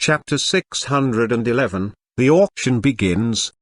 Chapter 611, The Auction Begins.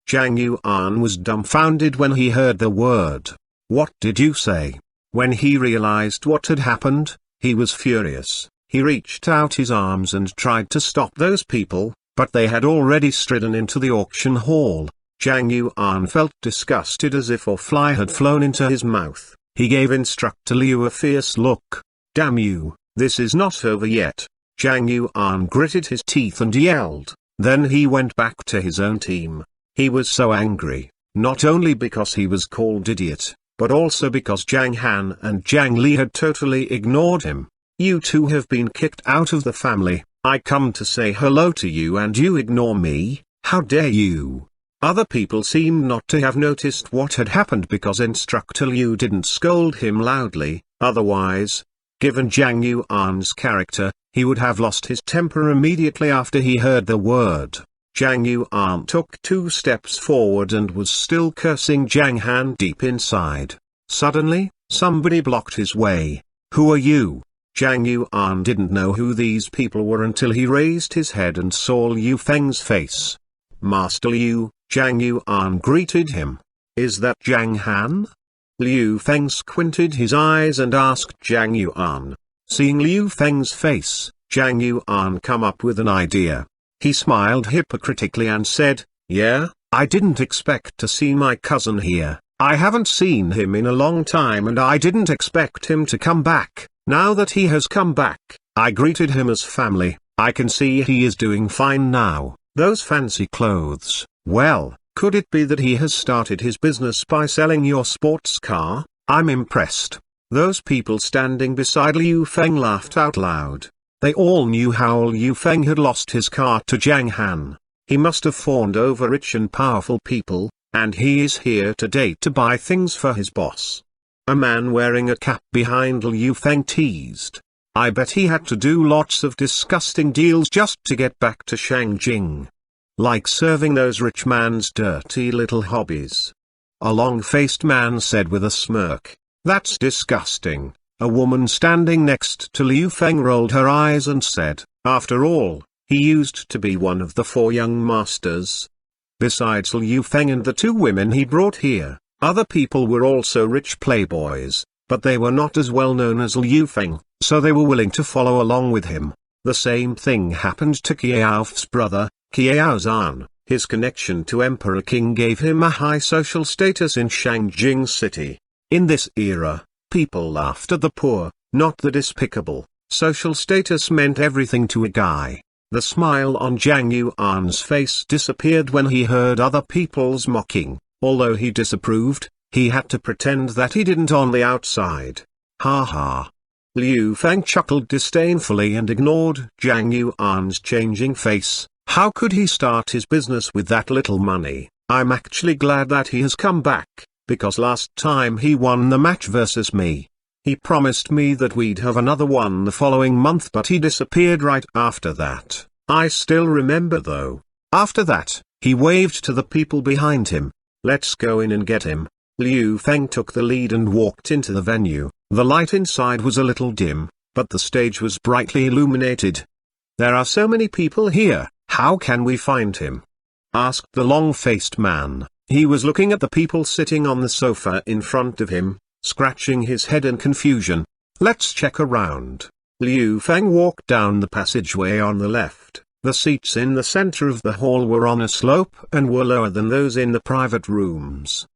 Zhang Yuan was dumbfounded when he heard the word. What did you say? When he realized what had happened, he was furious. He reached out his arms and tried to stop those people, but they had already stridden into the auction hall. Zhang Yuan felt disgusted as if a fly had flown into his mouth. He gave Instructor Liu a fierce look. Damn you, this is not over yet. Zhang Yuan gritted his teeth and yelled. Then he went back to his own team. He was so angry, not only because he was called idiot, but also because Zhang Han and Zhang Li had totally ignored him. You two have been kicked out of the family. I come to say hello to you and you ignore me. How dare you? Other people seemed not to have noticed what had happened because Instructor Liu didn't scold him loudly. Otherwise, given Zhang Yuan's character, he would have lost his temper immediately after he heard the word. Zhang Yuan took 2 steps forward and was still cursing Zhang Han deep inside. Suddenly, somebody blocked his way. Who are you? Zhang Yuan didn't know who these people were until he raised his head and saw Liu Feng's face. Master Liu, Zhang Yuan greeted him. Is that Zhang Han? Liu Feng squinted his eyes and asked Zhang Yuan. Seeing Liu Feng's face, Zhang Yuan come up with an idea. He smiled hypocritically and said, yeah, I didn't expect to see my cousin here. I haven't seen him in a long time and I didn't expect him to come back. Now that he has come back, I greeted him as family. I can see he is doing fine now. Those fancy clothes, well, could it be that he has started his business by selling your sports car? I'm impressed. Those people standing beside Liu Feng laughed out loud. They all knew how Liu Feng had lost his car to Zhang Han. He must have fawned over rich and powerful people, and he is here today to buy things for his boss. A man wearing a cap behind Liu Feng teased. I bet he had to do lots of disgusting deals just to get back to Shangjing. Like serving those rich man's dirty little hobbies. A long-faced man said with a smirk. That's disgusting. A woman standing next to Liu Feng rolled her eyes and said, after all, he used to be one of the 4 young masters. Besides Liu Feng and the 2 women he brought here, other people were also rich playboys, but they were not as well known as Liu Feng, so they were willing to follow along with him. The same thing happened to Qiao's brother, Qiao Zhan. His connection to Emperor Qing gave him a high social status in Shangjing City. In this era, people laughed at the poor, not the despicable. Social status meant everything to a guy. The smile on Zhang Yuan's face disappeared when he heard other people's mocking. Although he disapproved, he had to pretend that he didn't on the outside. Ha ha. Liu Feng chuckled disdainfully and ignored Zhang Yuan's changing face. How could he start his business with that little money? I'm actually glad that he has come back, because last time he won the match versus me. He promised me that we'd have another one the following month, but he disappeared right after that. I still remember though. After that, he waved to the people behind him. Let's go in and get him. Liu Feng took the lead and walked into the venue. The light inside was a little dim, but the stage was brightly illuminated. There are so many people here, how can we find him? Asked the long-faced man. He was looking at the people sitting on the sofa in front of him, scratching his head in confusion. Let's check around. Liu Feng walked down the passageway on the left. The seats in the center of the hall were on a slope and were lower than those in the private rooms.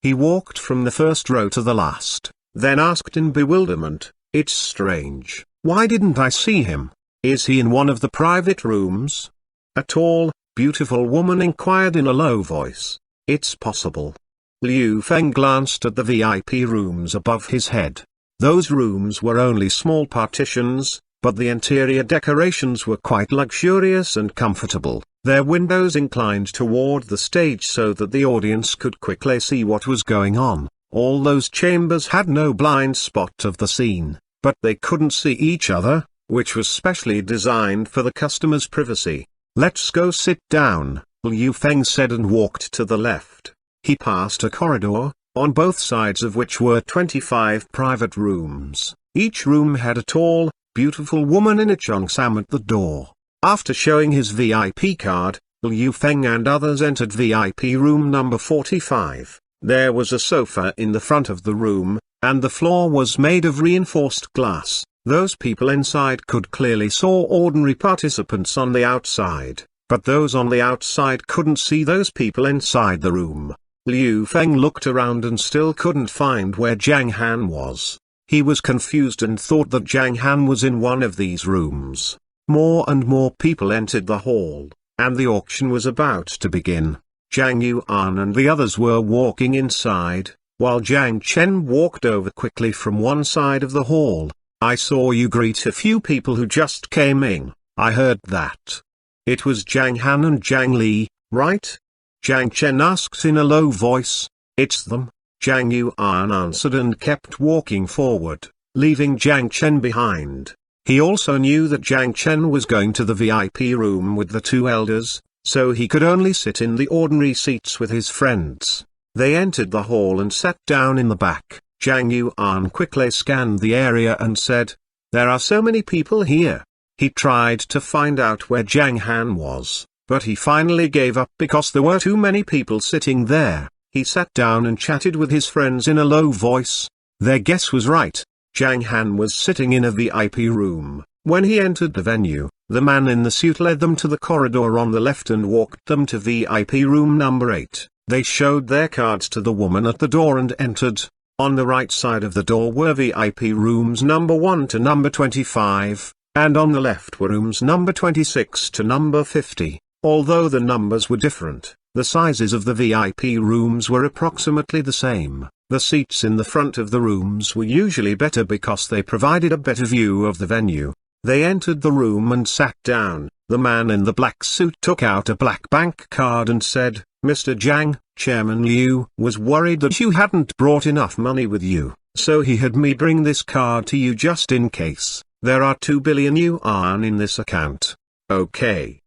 He walked from the first row to the last, then asked in bewilderment, it's strange, why didn't I see him? Is he in one of the private rooms? A tall, beautiful woman inquired in a low voice. It's possible. Liu Feng glanced at the VIP rooms above his head. Those rooms were only small partitions, but the interior decorations were quite luxurious and comfortable. Their windows inclined toward the stage so that the audience could quickly see what was going on. All those chambers had no blind spot of the scene, but they couldn't see each other, which was specially designed for the customers' privacy. Let's go sit down, Liu Feng said and walked to the left. He passed a corridor, on both sides of which were 25 private rooms. Each room had a tall, beautiful woman in a cheongsam at the door. After showing his VIP card, Liu Feng and others entered VIP room number 45. There was a sofa in the front of the room, and the floor was made of reinforced glass. Those people inside could clearly saw ordinary participants on the outside, but those on the outside couldn't see those people inside the room. Liu Feng looked around and still couldn't find where Zhang Han was. He was confused and thought that Zhang Han was in one of these rooms. More and more people entered the hall, and the auction was about to begin. Zhang Yuan and the others were walking inside, while Zhang Chen walked over quickly from one side of the hall. "I saw you greet a few people who just came in, I heard that. It was Zhang Han and Zhang Li, right?" Zhang Chen asked in a low voice. "It's them," Zhang Yuan answered and kept walking forward, leaving Zhang Chen behind. He also knew that Zhang Chen was going to the VIP room with the two elders, so he could only sit in the ordinary seats with his friends. They entered the hall and sat down in the back. Zhang Yuan quickly scanned the area and said, "There are so many people here." He tried to find out where Zhang Han was, but he finally gave up because there were too many people sitting there. He sat down and chatted with his friends in a low voice. Their guess was right. Zhang Han was sitting in a VIP room. When he entered the venue, the man in the suit led them to the corridor on the left and walked them to VIP room number 8. They showed their cards to the woman at the door and entered. On the right side of the door were VIP rooms number 1 to number 25, and on the left were rooms number 26 to number 50. Although the numbers were different, the sizes of the VIP rooms were approximately the same. The seats in the front of the rooms were usually better because they provided a better view of the venue. They entered the room and sat down. The man in the black suit took out a black bank card and said, "Mr. Zhang, Chairman Liu was worried that you hadn't brought enough money with you, so he had me bring this card to you just in case. There are 2 billion yuan in this account." "Okay."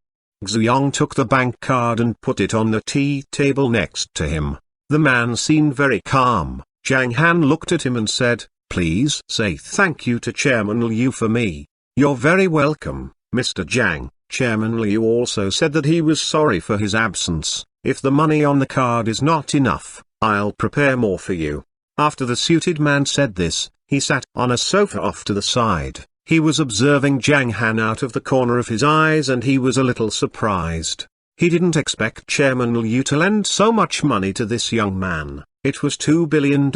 Xuanhuan took the bank card and put it on the tea table next to him. The man seemed very calm. Zhang Han looked at him and said, "Please say thank you to Chairman Liu for me." "You're very welcome, Mr. Zhang." Chairman Liu also said that he was sorry for his absence. "If the money on the card is not enough, I'll prepare more for you." After the suited man said this, he sat on a sofa off to the side. He was observing Zhang Han out of the corner of his eyes and he was a little surprised. He didn't expect Chairman Liu to lend so much money to this young man. It was $2 billion,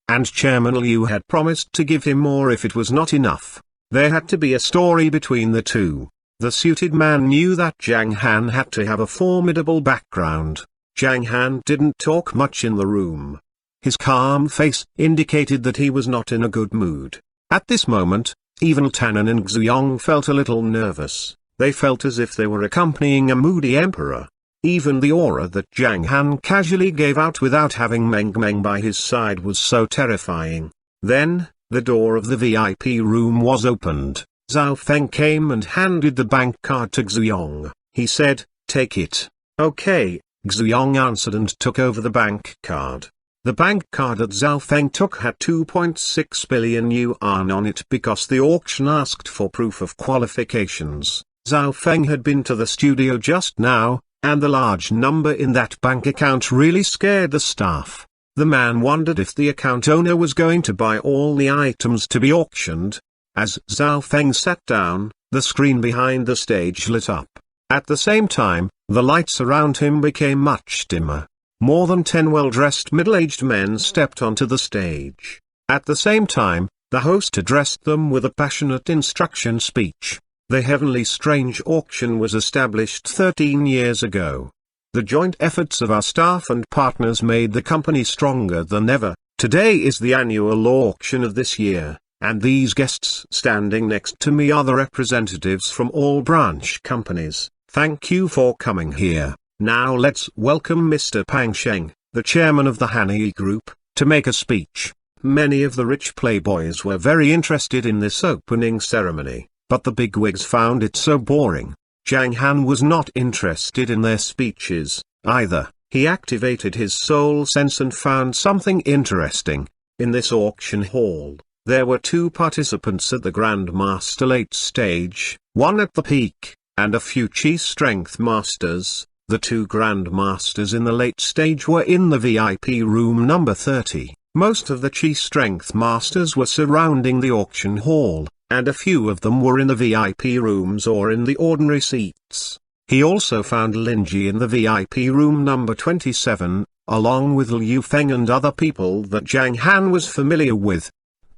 and Chairman Liu had promised to give him more if it was not enough. There had to be a story between the two. The suited man knew that Zhang Han had to have a formidable background. Zhang Han didn't talk much in the room. His calm face indicated that he was not in a good mood. At this moment, even Tannen and Xuanhuan felt a little nervous. They felt as if they were accompanying a moody emperor. Even the aura that Zhang Han casually gave out without having Meng Meng by his side was so terrifying. Then, the door of the VIP room was opened. Zhao Feng came and handed the bank card to Xuanhuan. He said, "Take it." "Okay," Xuanhuan answered and took over the bank card. The bank card that Zhao Feng took had 2.6 billion yuan on it because the auction asked for proof of qualifications. Zhao Feng had been to the studio just now, and the large number in that bank account really scared the staff. The man wondered if the account owner was going to buy all the items to be auctioned. As Zhao Feng sat down, the screen behind the stage lit up. At the same time, the lights around him became much dimmer. More than 10 well-dressed middle-aged men stepped onto the stage. At the same time, the host addressed them with a passionate instruction speech. The Heavenly Strange auction was established 13 years ago. The joint efforts of our staff and partners made the company stronger than ever. Today is the annual auction of this year, and these guests standing next to me are the representatives from all branch companies. Thank you for coming here. Now let's welcome Mr. Pang Sheng, the chairman of the Hanyi Group, to make a speech. Many of the rich playboys were very interested in this opening ceremony, but the bigwigs found it so boring. Zhang Han was not interested in their speeches, either. He activated his soul sense and found something interesting. In this auction hall, there were 2 participants at the Grandmaster late stage, one at the peak, and a few chi strength masters. The two grand masters in the late stage were in the VIP room number 30. Most of the chi strength masters were surrounding the auction hall, and a few of them were in the VIP rooms or in the ordinary seats. He also found Linji in the VIP room number 27, along with Liu Feng and other people that Zhang Han was familiar with.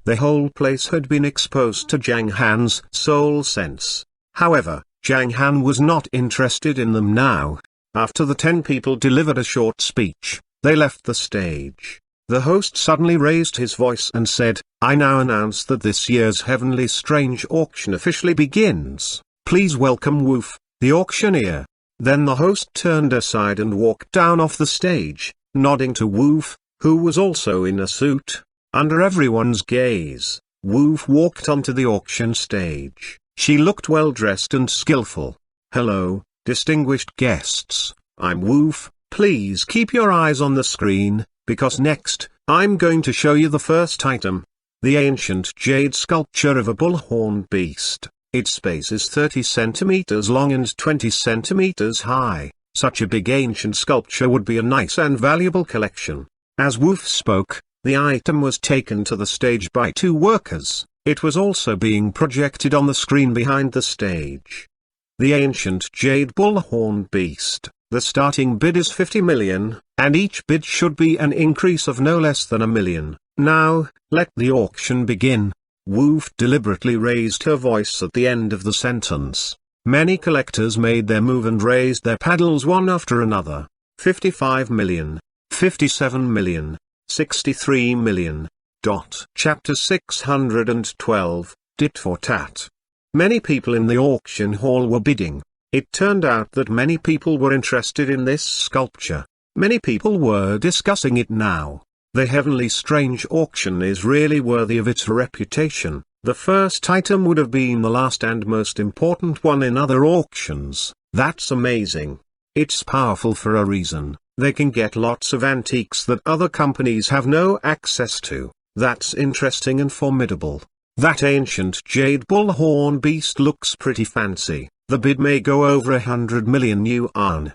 The whole place had been exposed to Zhang Han's soul sense. However, Zhang Han was not interested in them now. After the 10 people delivered a short speech, they left the stage. The host suddenly raised his voice and said, "I now announce that this year's Heavenly Strange auction officially begins. Please welcome Woof, the auctioneer." Then the host turned aside and walked down off the stage, nodding to Woof, who was also in a suit. Under everyone's gaze, Woof walked onto the auction stage. She looked well dressed and skillful. "Hello, distinguished guests, I'm Woof. Please keep your eyes on the screen, because next, I'm going to show you the first item. The ancient jade sculpture of a bullhorn beast. Its base is 30 centimeters long and 20 centimeters high. Such a big ancient sculpture would be a nice and valuable collection." As Woof spoke, the item was taken to the stage by 2 workers. It was also being projected on the screen behind the stage. The ancient jade bullhorn beast. The starting bid is 50 million, and each bid should be an increase of no less than 1 million. Now, let the auction begin. Woof deliberately raised her voice at the end of the sentence. Many collectors made their move and raised their paddles one after another. 55 million, 57 million, 63 million. Chapter 612, Dit for Tat. Many people in the auction hall were bidding. It turned out that many people were interested in this sculpture. Many people were discussing it now. The Heavenly Strange auction is really worthy of its reputation. The first item would have been the last and most important one in other auctions. That's amazing. It's powerful for a reason. They can get lots of antiques that other companies have no access to. That's interesting and formidable. That ancient jade bullhorn beast looks pretty fancy. The bid may go over 100 million yuan.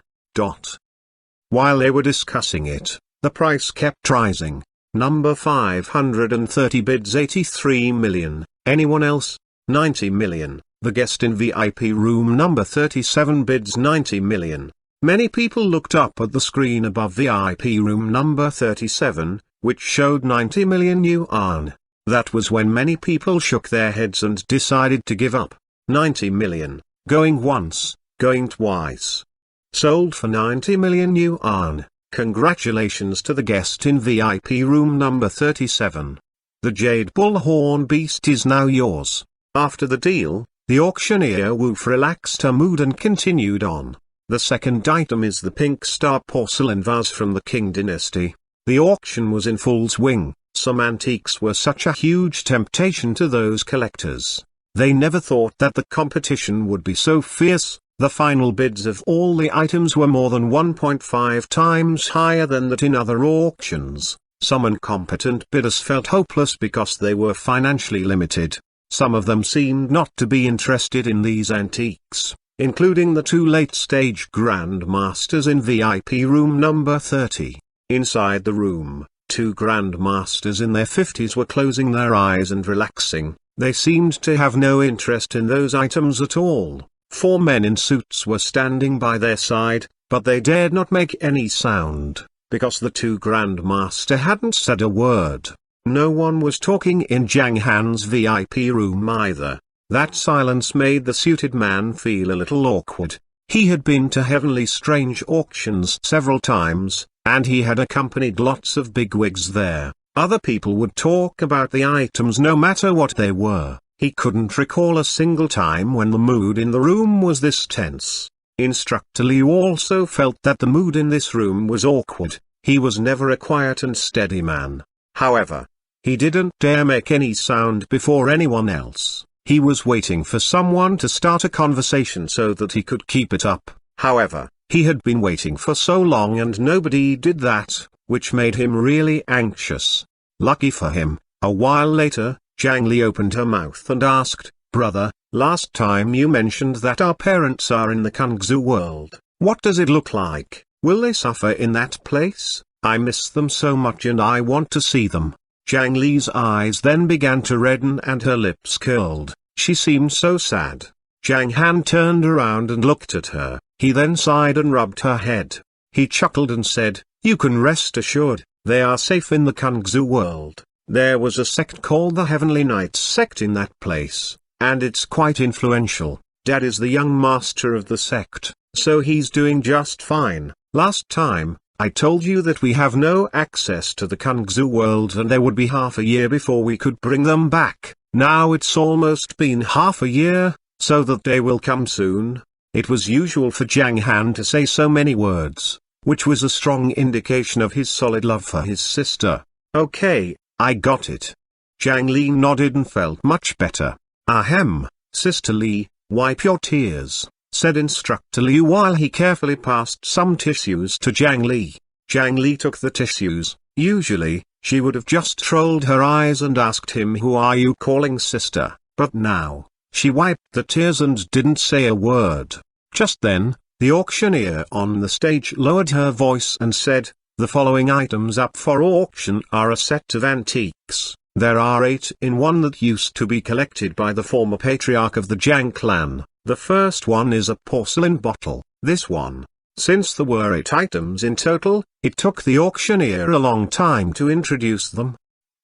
While they were discussing it, the price kept rising. Number 530 bids 83 million. Anyone else? 90 million. The guest in VIP room number 37 bids 90 million. Many people looked up at the screen above VIP room number 37, which showed 90 million yuan. That was when many people shook their heads and decided to give up. 90 million. Going once, going twice. Sold for 90 million yuan. Congratulations to the guest in VIP room number 37. The jade bullhorn beast is now yours. After the deal, the auctioneer Woof relaxed her mood and continued on. The second item is the pink star porcelain vase from the Qing dynasty. The auction was in full swing. Some antiques were such a huge temptation to those collectors. They never thought that the competition would be so fierce. The final bids of all the items were more than 1.5 times higher than that in other auctions. Some incompetent bidders felt hopeless because they were financially limited. Some of them seemed not to be interested in these antiques, including the 2 late-stage grandmasters in VIP room number 30. Inside the room, 2 grandmasters in their 50s were closing their eyes and relaxing. They seemed to have no interest in those items at all. 4 men in suits were standing by their side, but they dared not make any sound, because the 2 grandmaster hadn't said a word. No one was talking in Zhang Han's VIP room either. That silence made the suited man feel a little awkward. He had been to Heavenly Strange auctions several times, and he had accompanied lots of bigwigs there. Other people would talk about the items no matter what they were. He couldn't recall a single time when the mood in the room was this tense. Instructor Liu also felt that the mood in this room was awkward. He was never a quiet and steady man. However, he didn't dare make any sound before anyone else. He was waiting for someone to start a conversation so that he could keep it up. However, he had been waiting for so long and nobody did that, which made him really anxious. Lucky for him, a while later, Zhang Li opened her mouth and asked, "Brother, Last time you mentioned that our parents are in the Kungzu world. What does it look like? Will they suffer in that place? I miss them so much and I want to see them. Zhang Li's eyes then began to redden and her lips curled. She seemed so sad. Zhang Han turned around and looked at her. He then sighed and rubbed her head. He chuckled and said, "You can rest assured, they are safe in the Kungzu world. There was a sect called the Heavenly Knights sect in that place, and it's quite influential. Dad is the young master of the sect, so he's doing just fine. Last time, I told you that we have no access to the Kungzu world and there would be half a year before we could bring them back. Now it's almost been half a year, so that day will come soon." It was usual for Zhang Han to say so many words, which was a strong indication of his solid love for his sister. "Okay, I got it." Zhang Li nodded and felt much better. "Ahem, Sister Li, wipe your tears," said Instructor Liu while he carefully passed some tissues to Zhang Li. Zhang Li took the tissues. Usually, she would have just rolled her eyes and asked him, "Who are you calling sister?" But now, she wiped the tears and didn't say a word. Just then, the auctioneer on the stage lowered her voice and said, "The following items up for auction are a set of antiques. There are 8 in one that used to be collected by the former patriarch of the Zhang clan. The first one is a porcelain bottle. This one." Since there were 8 items in total, it took the auctioneer a long time to introduce them.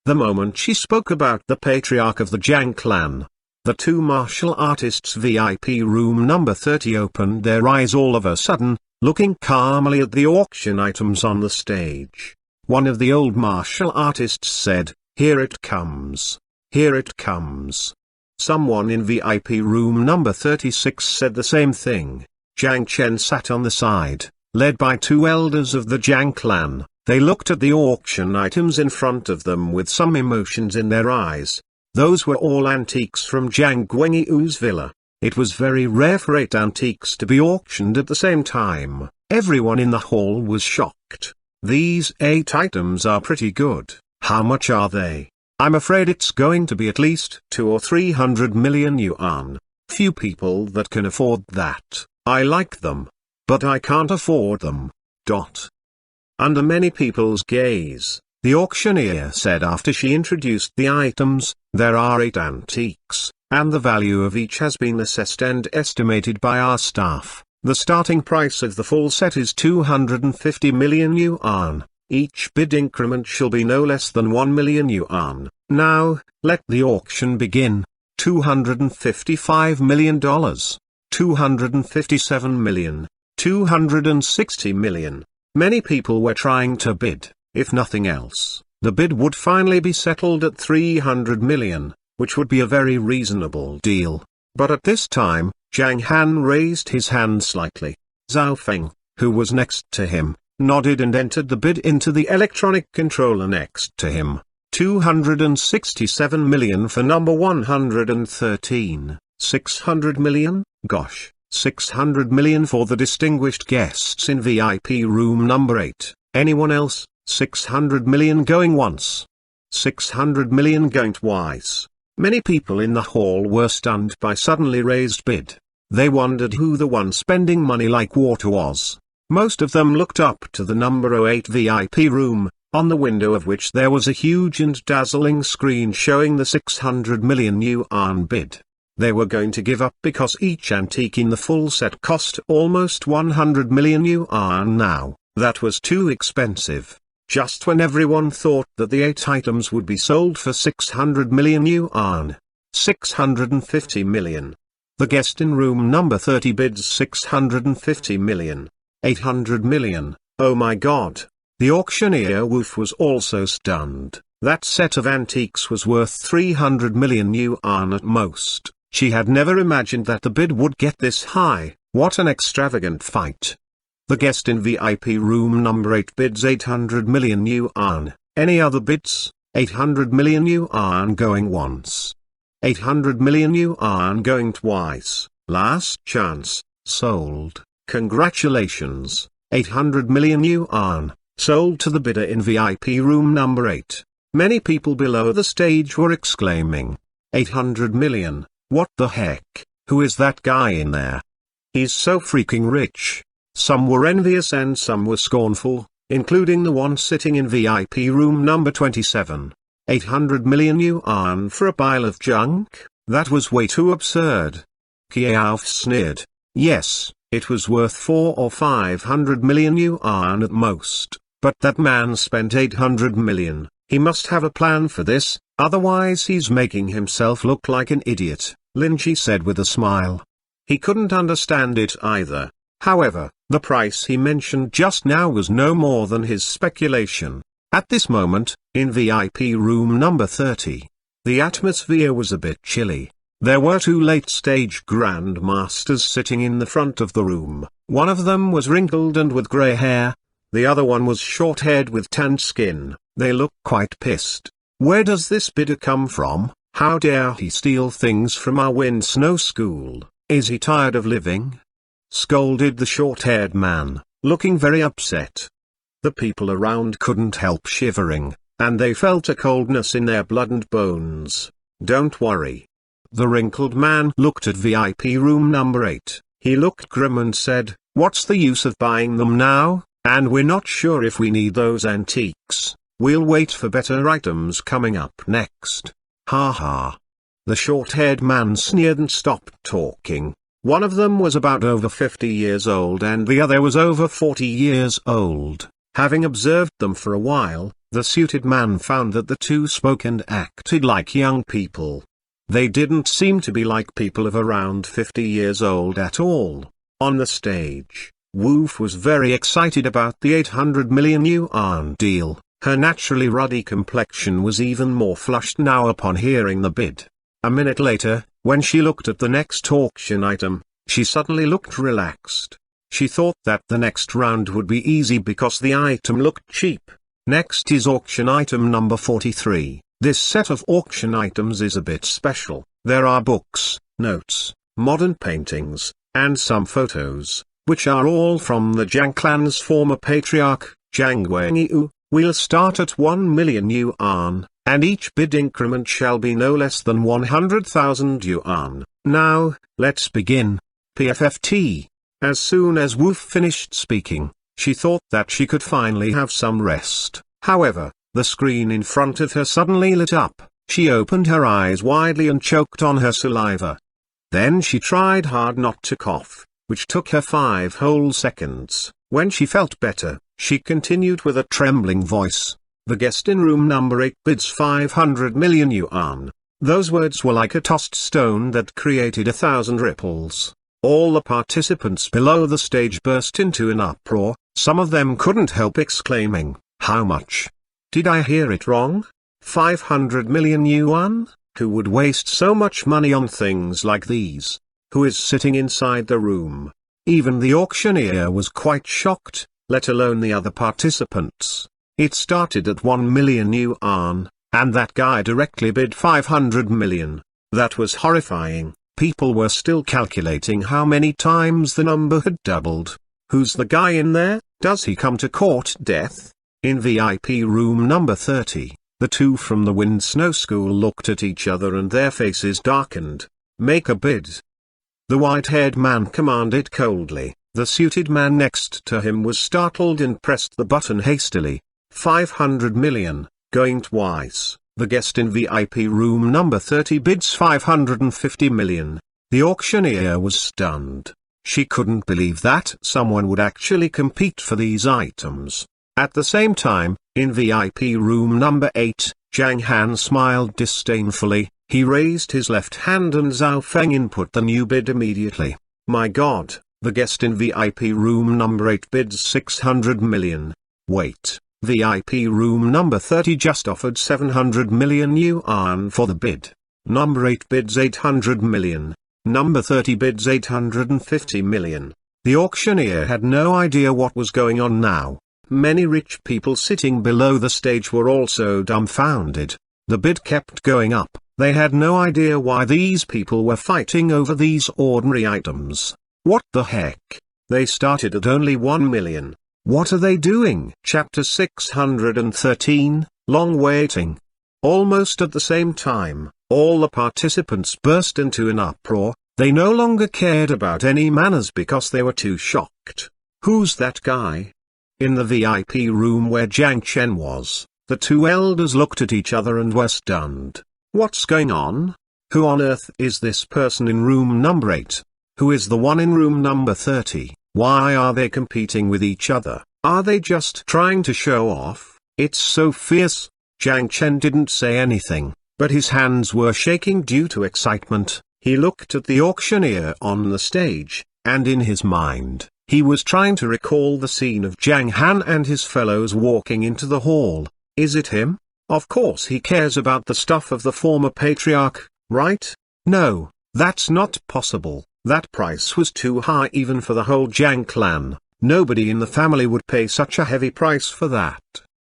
The moment she spoke about the patriarch of the Zhang clan, the 2 martial artists' VIP room number 30 opened their eyes all of a sudden, looking calmly at the auction items on the stage. One of the old martial artists said, "Here it comes. Here it comes." Someone in VIP room number 36 said the same thing. Zhang Chen sat on the side, led by 2 elders of the Zhang clan. They looked at the auction items in front of them with some emotions in their eyes. Those were all antiques from Zhang Guangyu's villa. It was very rare for 8 antiques to be auctioned at the same time. Everyone in the hall was shocked. "These 8 items are pretty good. How much are they?" "I'm afraid it's going to be at least 200 or 300 million yuan. Few people that can afford that. I like them, but I can't afford them." Under many people's gaze, the auctioneer said after she introduced the items, "There are 8 antiques, and the value of each has been assessed and estimated by our staff. The starting price of the full set is 250 million yuan. Each bid increment shall be no less than 1 million yuan. Now, let the auction begin." $255 million, 257 million, 260 million. Many people were trying to bid. If nothing else, the bid would finally be settled at 300 million, which would be a very reasonable deal. But at this time, Zhang Han raised his hand slightly. Zhao Feng, who was next to him, nodded and entered the bid into the electronic controller next to him. 267 million for number 113. 600 million? Gosh, 600 million for the distinguished guests in VIP room number 8. Anyone else? 600 million going once. 600 million going twice. Many people in the hall were stunned by suddenly raised bid. They wondered who the one spending money like water was. Most of them looked up to the number 08 VIP room, on the window of which there was a huge and dazzling screen showing the 600 million yuan bid. They were going to give up because each antique in the full set cost almost 100 million yuan now. That was too expensive. Just when everyone thought that the 8 items would be sold for 600 million yuan. 650 million. The guest in room number 30 bids 650 million. 800 million, oh my god. The auctioneer Wolf was also stunned. That set of antiques was worth 300 million yuan at most. She had never imagined that the bid would get this high. What an extravagant fight. The guest in VIP room number 8 bids 800 million yuan. Any other bids? 800 million yuan going once. 800 million yuan going twice. Last chance, sold. Congratulations, 800 million yuan, sold to the bidder in VIP room number 8. Many people below the stage were exclaiming, 800 million, What the heck? Who is that guy in there? He's so freaking rich. Some were envious and some were scornful, including the one sitting in VIP room number 27. 800 million yuan for a pile of junk? That was way too absurd. Kiaof sneered. Yes, it was worth 400 or 500 million yuan at most, but that man spent 800 million. He must have a plan for this, otherwise he's making himself look like an idiot, Lin Chi said with a smile. He couldn't understand it either. However, the price he mentioned just now was no more than his speculation. At this moment, in VIP room number 30, the atmosphere was a bit chilly. There were two late-stage grandmasters sitting in the front of the room. One of them was wrinkled and with grey hair. The other one was short-haired with tanned skin. They looked quite pissed. Where does this bidder come from? How dare he steal things from our wind snow school? Is he tired of living? Scolded the short-haired man, looking very upset. The people around couldn't help shivering, and they felt a coldness in their blood and bones. Don't worry. The wrinkled man looked at VIP room number 8. He looked grim and said, what's the use of buying them now, and we're not sure if we need those antiques. We'll wait for better items coming up next. Ha ha. The short-haired man sneered and stopped talking. One of them was about over 50 years old and the other was over 40 years old. Having observed them for a while, the suited man found that the two spoke and acted like young people. They didn't seem to be like people of around 50 years old at all. On the stage, Woof was very excited about the 800 million yuan deal. Her naturally ruddy complexion was even more flushed now upon hearing the bid. A minute later, when she looked at the next auction item, she suddenly looked relaxed. She thought that the next round would be easy because the item looked cheap. Next is auction item number 43. This set of auction items is a bit special. There are books, notes, modern paintings, and some photos, which are all from the Zhang clan's former patriarch, Zhang Wangzhang. We'll start at 1 million yuan, and each bid increment shall be no less than 100,000 yuan. Now, let's begin. PFFT. As soon as Woof finished speaking, she thought that she could finally have some rest. However, the screen in front of her suddenly lit up. She opened her eyes widely and choked on her saliva. Then she tried hard not to cough, which took her 5 whole seconds. When she felt better, she continued with a trembling voice. The guest in room number 8 bids 500 million yuan. Those words were like a tossed stone that created 1,000 ripples. All the participants below the stage burst into an uproar. Some of them couldn't help exclaiming, how much? Did I hear it wrong? 500 million yuan? Who would waste so much money on things like these? Who is sitting inside the room? Even the auctioneer was quite shocked, let alone the other participants. It started at 1 million yuan, and that guy directly bid 500 million. That was horrifying. People were still calculating how many times the number had doubled. Who's the guy in there? Does he come to court death? In VIP room number 30, the two from the Wind Snow School looked at each other and their faces darkened. Make a bid. The white-haired man commanded coldly. The suited man next to him was startled and pressed the button hastily. 500 million, going twice. The guest in VIP room number 30 bids 550 million. The auctioneer was stunned. She couldn't believe that someone would actually compete for these items. At the same time, in VIP room number 8, Zhang Han smiled disdainfully. He raised his left hand and Zhao Feng input the new bid immediately. My God, the guest in VIP room number 8 bids 600 million. Wait, VIP room number 30 just offered 700 million yuan for the bid. Number 8 bids 800 million. Number 30 bids 850 million. The auctioneer had no idea what was going on now. Many rich people sitting below the stage were also dumbfounded. The bid kept going up. They had no idea why these people were fighting over these ordinary items. What the heck? They started at only 1 million. What are they doing? Chapter 613, Long Waiting. Almost at the same time, All the participants burst into an uproar. They no longer cared about any manners because they were too shocked. "Who's that guy?" In the VIP room where Jiang Chen was, the two elders looked at each other and were stunned. "What's going on? Who on earth is this person in room number 8? Who is the one in room number 30? Why are they competing with each other? Are they just trying to show off? It's so fierce." Jiang Chen didn't say anything, but his hands were shaking due to excitement. He looked at the auctioneer on the stage, and in his mind, he was trying to recall the scene of Zhang Han and his fellows walking into the hall. Is it him? Of course he cares about the stuff of the former patriarch, right? No, that's not possible. That price was too high even for the whole Zhang clan. Nobody in the family would pay such a heavy price for that.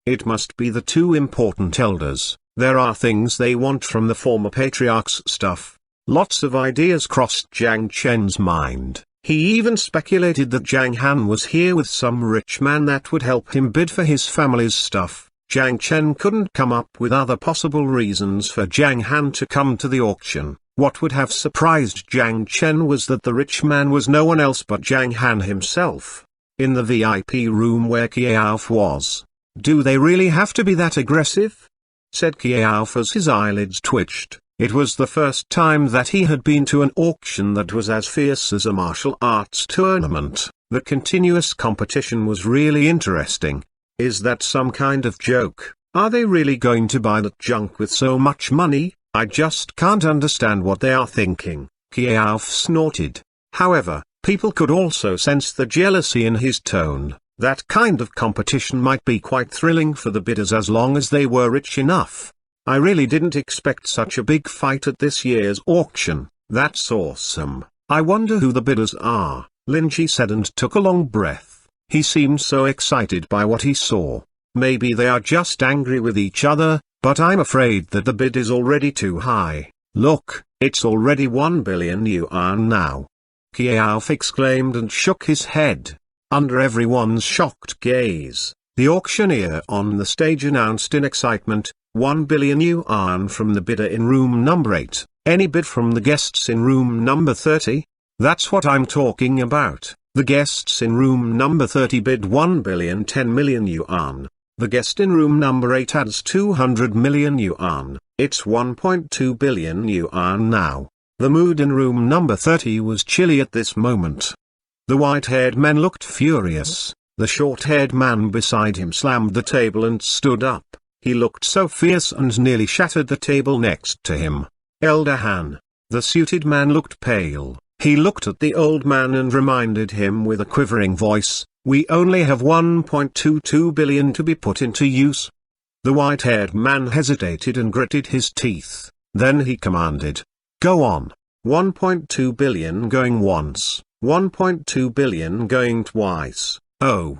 It must be the two important elders. There are things they want from the former patriarch's stuff. Lots of ideas crossed Jiang Chen's mind. He even speculated that Zhang Han was here with some rich man that would help him bid for his family's stuff. Jiang Chen couldn't come up with other possible reasons for Zhang Han to come to the auction. What would have surprised Jiang Chen was that the rich man was no one else but Zhang Han himself. In the VIP room where Qiaof was. "Do they really have to be that aggressive?" said Qiaof as his eyelids twitched. It was the first time that he had been to an auction that was as fierce as a martial arts tournament. The continuous competition was really interesting. Is that some kind of joke? Are they really going to buy that junk with so much money? I just can't understand what they are thinking. Qiaof snorted. However, people could also sense the jealousy in his tone. That kind of competition might be quite thrilling for the bidders as long as they were rich enough. I really didn't expect such a big fight at this year's auction. That's awesome. I wonder who the bidders are, Lin Ji said and took a long breath. He seemed so excited by what he saw. Maybe they are just angry with each other, but I'm afraid that the bid is already too high. Look, it's already 1 billion yuan now. Qiaof exclaimed and shook his head. Under everyone's shocked gaze, the auctioneer on the stage announced in excitement, 1 billion yuan from the bidder in room number 8. Any bid from the guests in room number 30? That's what I'm talking about. The guests in room number 30 bid 1 billion 10 million yuan. The guest in room number 8 adds 200 million yuan. It's 1.2 billion yuan now. The mood in room number 30 was chilly at this moment. The white-haired man looked furious. The short-haired man beside him slammed the table and stood up. He looked so fierce and nearly shattered the table next to him. Elder Han. The suited man looked pale. He looked at the old man and reminded him with a quivering voice, "We only have 1.22 billion to be put into use." The white-haired man hesitated and gritted his teeth. Then he commanded, "Go on. 1.2 billion going once, 1.2 billion going twice." Oh.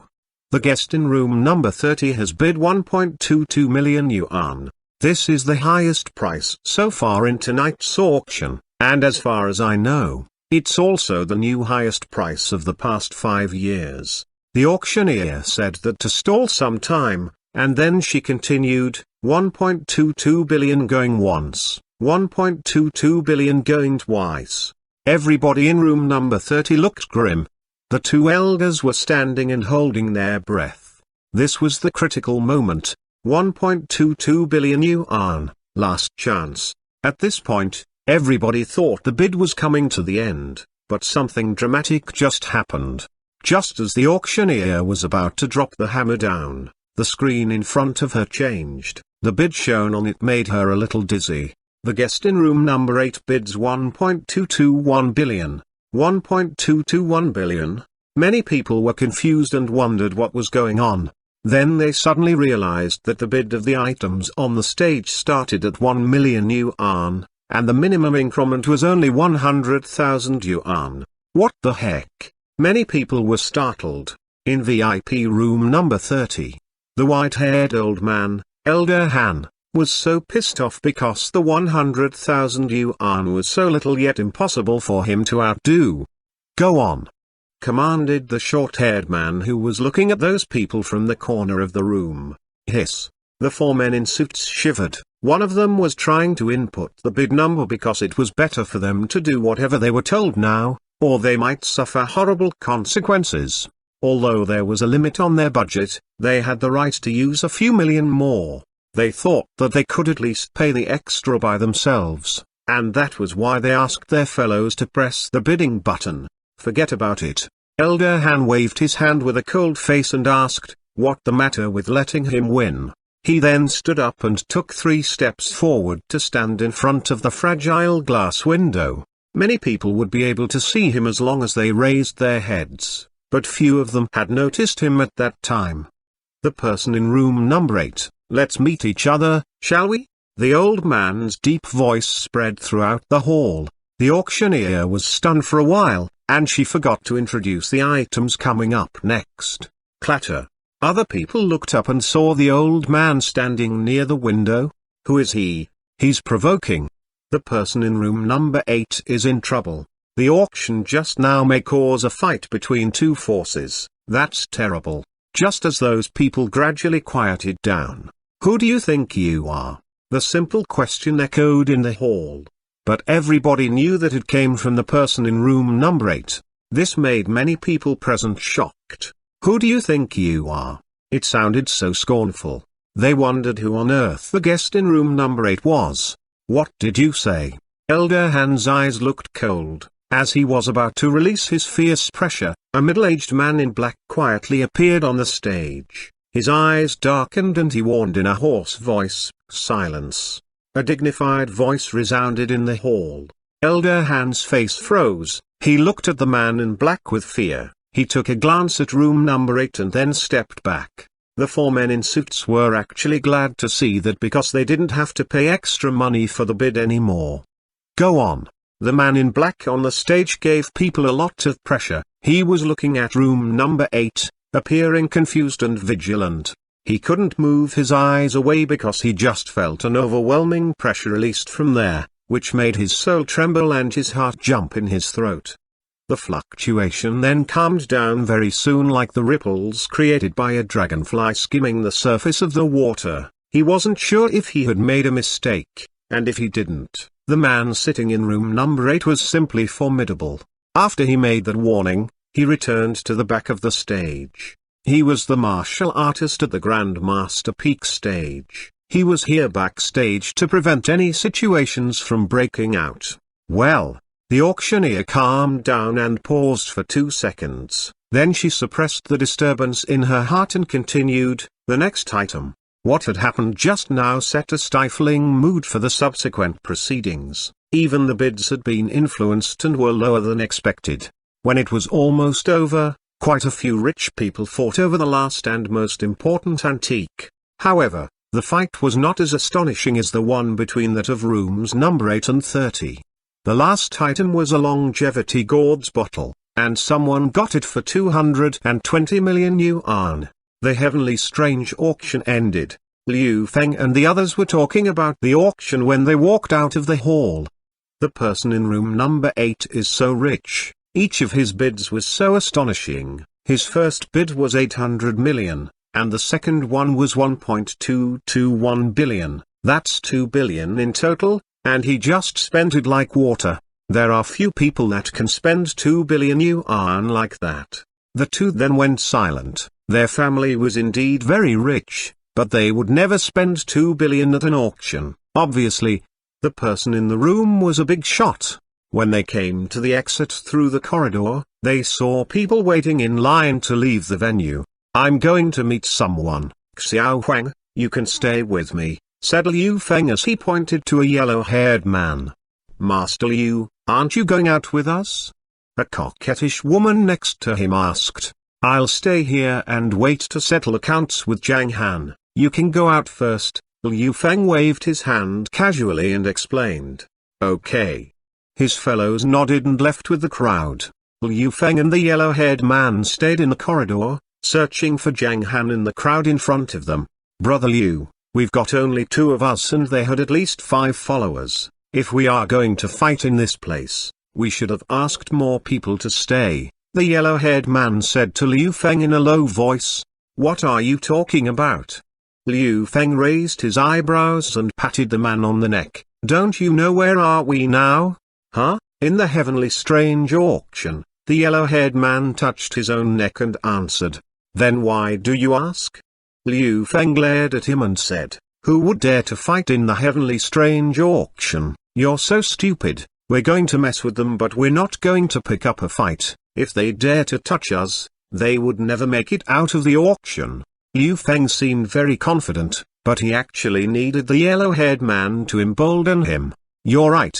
The guest in room number 30 has bid 1.22 million yuan. This is the highest price so far in tonight's auction, and as far as I know, it's also the new highest price of the past 5 years. The auctioneer said that to stall some time, and then she continued, 1.22 billion going once, 1.22 billion going twice. Everybody in room number 30 looked grim. The two elders were standing and holding their breath. This was the critical moment. 1.22 billion yuan, last chance. At this point, everybody thought the bid was coming to the end, but something dramatic just happened. Just as the auctioneer was about to drop the hammer down, the screen in front of her changed. The bid shown on it made her a little dizzy. The guest in room number 8 bids 1.221 billion. 1.221 billion. Many people were confused and wondered what was going on. Then they suddenly realized that the bid of the items on the stage started at 1 million yuan, and the minimum increment was only 100,000 yuan. What the heck? Many people were startled. In VIP room number 30, the white-haired old man, Elder Han, was so pissed off because the 100,000 yuan was so little yet impossible for him to outdo. "Go on," commanded the short-haired man who was looking at those people from the corner of the room. Hiss. The four men in suits shivered. One of them was trying to input the bid number because it was better for them to do whatever they were told now, or they might suffer horrible consequences. Although there was a limit on their budget, they had the right to use a few million more. They thought that they could at least pay the extra by themselves, and that was why they asked their fellows to press the bidding button. Forget about it. Elder Han waved his hand with a cold face and asked, what the matter with letting him win? He then stood up and took 3 steps forward to stand in front of the fragile glass window. Many people would be able to see him as long as they raised their heads, but few of them had noticed him at that time. The person in room number 8, let's meet each other, shall we? The old man's deep voice spread throughout the hall. The auctioneer was stunned for a while, and she forgot to introduce the items coming up next. Clatter. Other people looked up and saw the old man standing near the window. Who is he? He's provoking. The person in room number 8 is in trouble. The auction just now may cause a fight between 2 forces. That's terrible. Just as those people gradually quieted down. Who do you think you are? The simple question echoed in the hall. But everybody knew that it came from the person in room number 8. This made many people present shocked. Who do you think you are? It sounded so scornful. They wondered who on earth the guest in room number 8 was. What did you say? Elder Han's eyes looked cold. As he was about to release his fierce pressure, a middle-aged man in black quietly appeared on the stage. His eyes darkened and he warned in a hoarse voice, silence. A dignified voice resounded in the hall. Elder Han's face froze. He looked at the man in black with fear. He took a glance at room number 8 and then stepped back. The 4 men in suits were actually glad to see that because they didn't have to pay extra money for the bid anymore. Go on. The man in black on the stage gave people a lot of pressure. He was looking at room number 8, appearing confused and vigilant. He couldn't move his eyes away because he just felt an overwhelming pressure released from there, which made his soul tremble and his heart jump in his throat. The fluctuation then calmed down very soon like the ripples created by a dragonfly skimming the surface of the water. He wasn't sure if he had made a mistake, and if he didn't, the man sitting in room number 8 was simply formidable. After he made that warning, he returned to the back of the stage. He was the martial artist at the Grandmaster Peak stage. He was here backstage to prevent any situations from breaking out. Well, the auctioneer calmed down and paused for 2 seconds. Then she suppressed the disturbance in her heart and continued, the next item. What had happened just now set a stifling mood for the subsequent proceedings. Even the bids had been influenced and were lower than expected. When it was almost over, quite a few rich people fought over the last and most important antique. However, the fight was not as astonishing as the one between that of rooms number 8 and 30. The last item was a longevity gourds bottle, and someone got it for 220 million yuan. The heavenly strange auction ended. Liu Feng and the others were talking about the auction when they walked out of the hall. The person in room number 8 is so rich. Each of his bids was so astonishing. His first bid was 800 million, and the second one was 1.221 billion. That's 2 billion in total. And he just spent it like water. There are few people that can spend 2 billion yuan like that. The two then went silent. Their family was indeed very rich, but they would never spend 2 billion at an auction. Obviously, the person in the room was a big shot. When they came to the exit through the corridor, they saw people waiting in line to leave the venue. I'm going to meet someone. Xuanhuan, you can stay with me, said Liu Feng as he pointed to a yellow-haired man. Master Liu, aren't you going out with us? A coquettish woman next to him asked. I'll stay here and wait to settle accounts with Zhang Han. You can go out first. Liu Feng waved his hand casually and explained. Okay. His fellows nodded and left with the crowd. Liu Feng and the yellow-haired man stayed in the corridor, searching for Zhang Han in the crowd in front of them. Brother Liu, we've got only 2 of us and they had at least 5 followers. If we are going to fight in this place, we should have asked more people to stay, the yellow-haired man said to Liu Feng in a low voice. What are you talking about? Liu Feng raised his eyebrows and patted the man on the neck. Don't you know where are we now? Huh? In the heavenly strange auction. The yellow-haired man touched his own neck and answered. Then why do you ask? Liu Feng glared at him and said, who would dare to fight in the heavenly strange auction? You're so stupid. We're going to mess with them, but we're not going to pick up a fight. If they dare to touch us, they would never make it out of the auction. Liu Feng seemed very confident, but he actually needed the yellow-haired man to embolden him. You're right.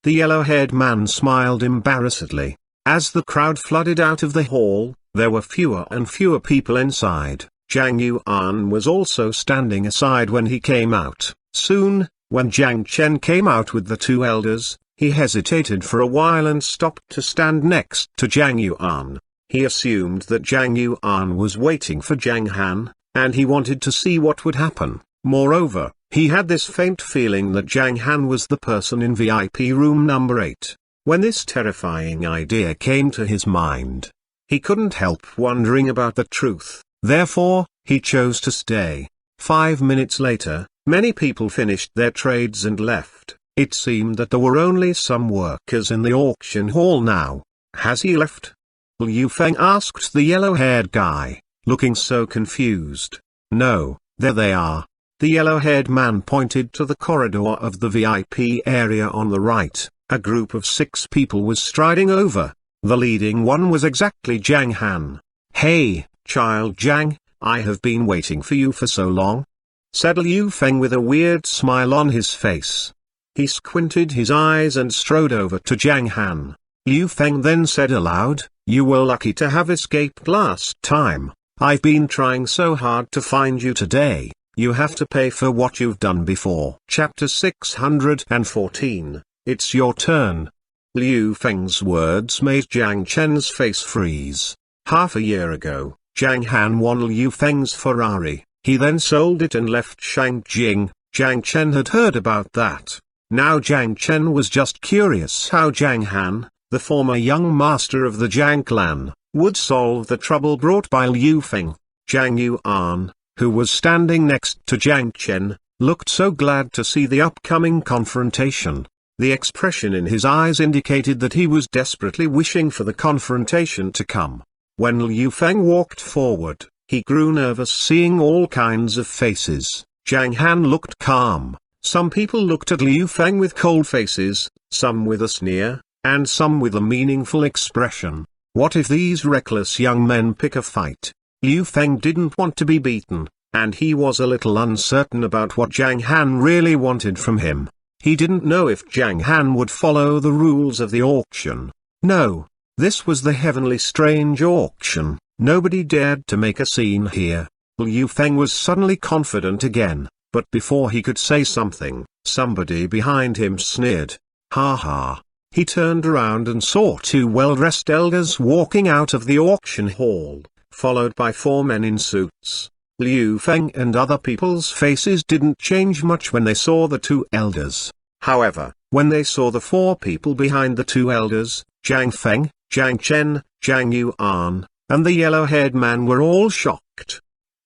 The yellow-haired man smiled embarrassedly. As the crowd flooded out of the hall, there were fewer and fewer people inside. Zhang Yuan was also standing aside when he came out. Soon, when Jiang Chen came out with the two elders, he hesitated for a while and stopped to stand next to Zhang Yuan. He assumed that Zhang Yuan was waiting for Zhang Han, and he wanted to see what would happen. Moreover, he had this faint feeling that Zhang Han was the person in VIP room number 8. When this terrifying idea came to his mind, he couldn't help wondering about the truth. Therefore, he chose to stay. 5 minutes later, many people finished their trades and left. It seemed that there were only some workers in the auction hall now. Has he left? Liu Feng asked the yellow-haired guy, looking so confused. No, there they are. The yellow-haired man pointed to the corridor of the VIP area on the right. A group of 6 people was striding over. The leading one was exactly Zhang Han. Hey, child Zhang, I have been waiting for you for so long, said Liu Feng with a weird smile on his face. He squinted his eyes and strode over to Zhang Han. Liu Feng then said aloud, you were lucky to have escaped last time. I've been trying so hard to find you today. You have to pay for what you've done before. Chapter 614. It's your turn. Liu Feng's words made Jiang Chen's face freeze. Half a year ago, Zhang Han won Liu Feng's Ferrari. He then sold it and left Shangjing. Jiang Chen had heard about that. Now Jiang Chen was just curious how Zhang Han, the former young master of the Zhang clan, would solve the trouble brought by Liu Feng. Zhang Yuan, who was standing next to Jiang Chen, looked so glad to see the upcoming confrontation. The expression in his eyes indicated that he was desperately wishing for the confrontation to come. When Liu Feng walked forward, he grew nervous seeing all kinds of faces. Zhang Han looked calm. Some people looked at Liu Feng with cold faces, some with a sneer, and some with a meaningful expression. What if these reckless young men pick a fight? Liu Feng didn't want to be beaten, and he was a little uncertain about what Zhang Han really wanted from him. He didn't know if Zhang Han would follow the rules of the auction. No, this was the heavenly strange auction. Nobody dared to make a scene here. Liu Feng was suddenly confident again, but before he could say something, somebody behind him sneered. Ha ha. He turned around and saw 2 well-dressed elders walking out of the auction hall, followed by 4 men in suits. Liu Feng and other people's faces didn't change much when they saw the 2 elders. However, when they saw the 4 people behind the 2 elders, Zhang Feng, Jiang Chen, Zhang Yuan, and the yellow-haired man were all shocked.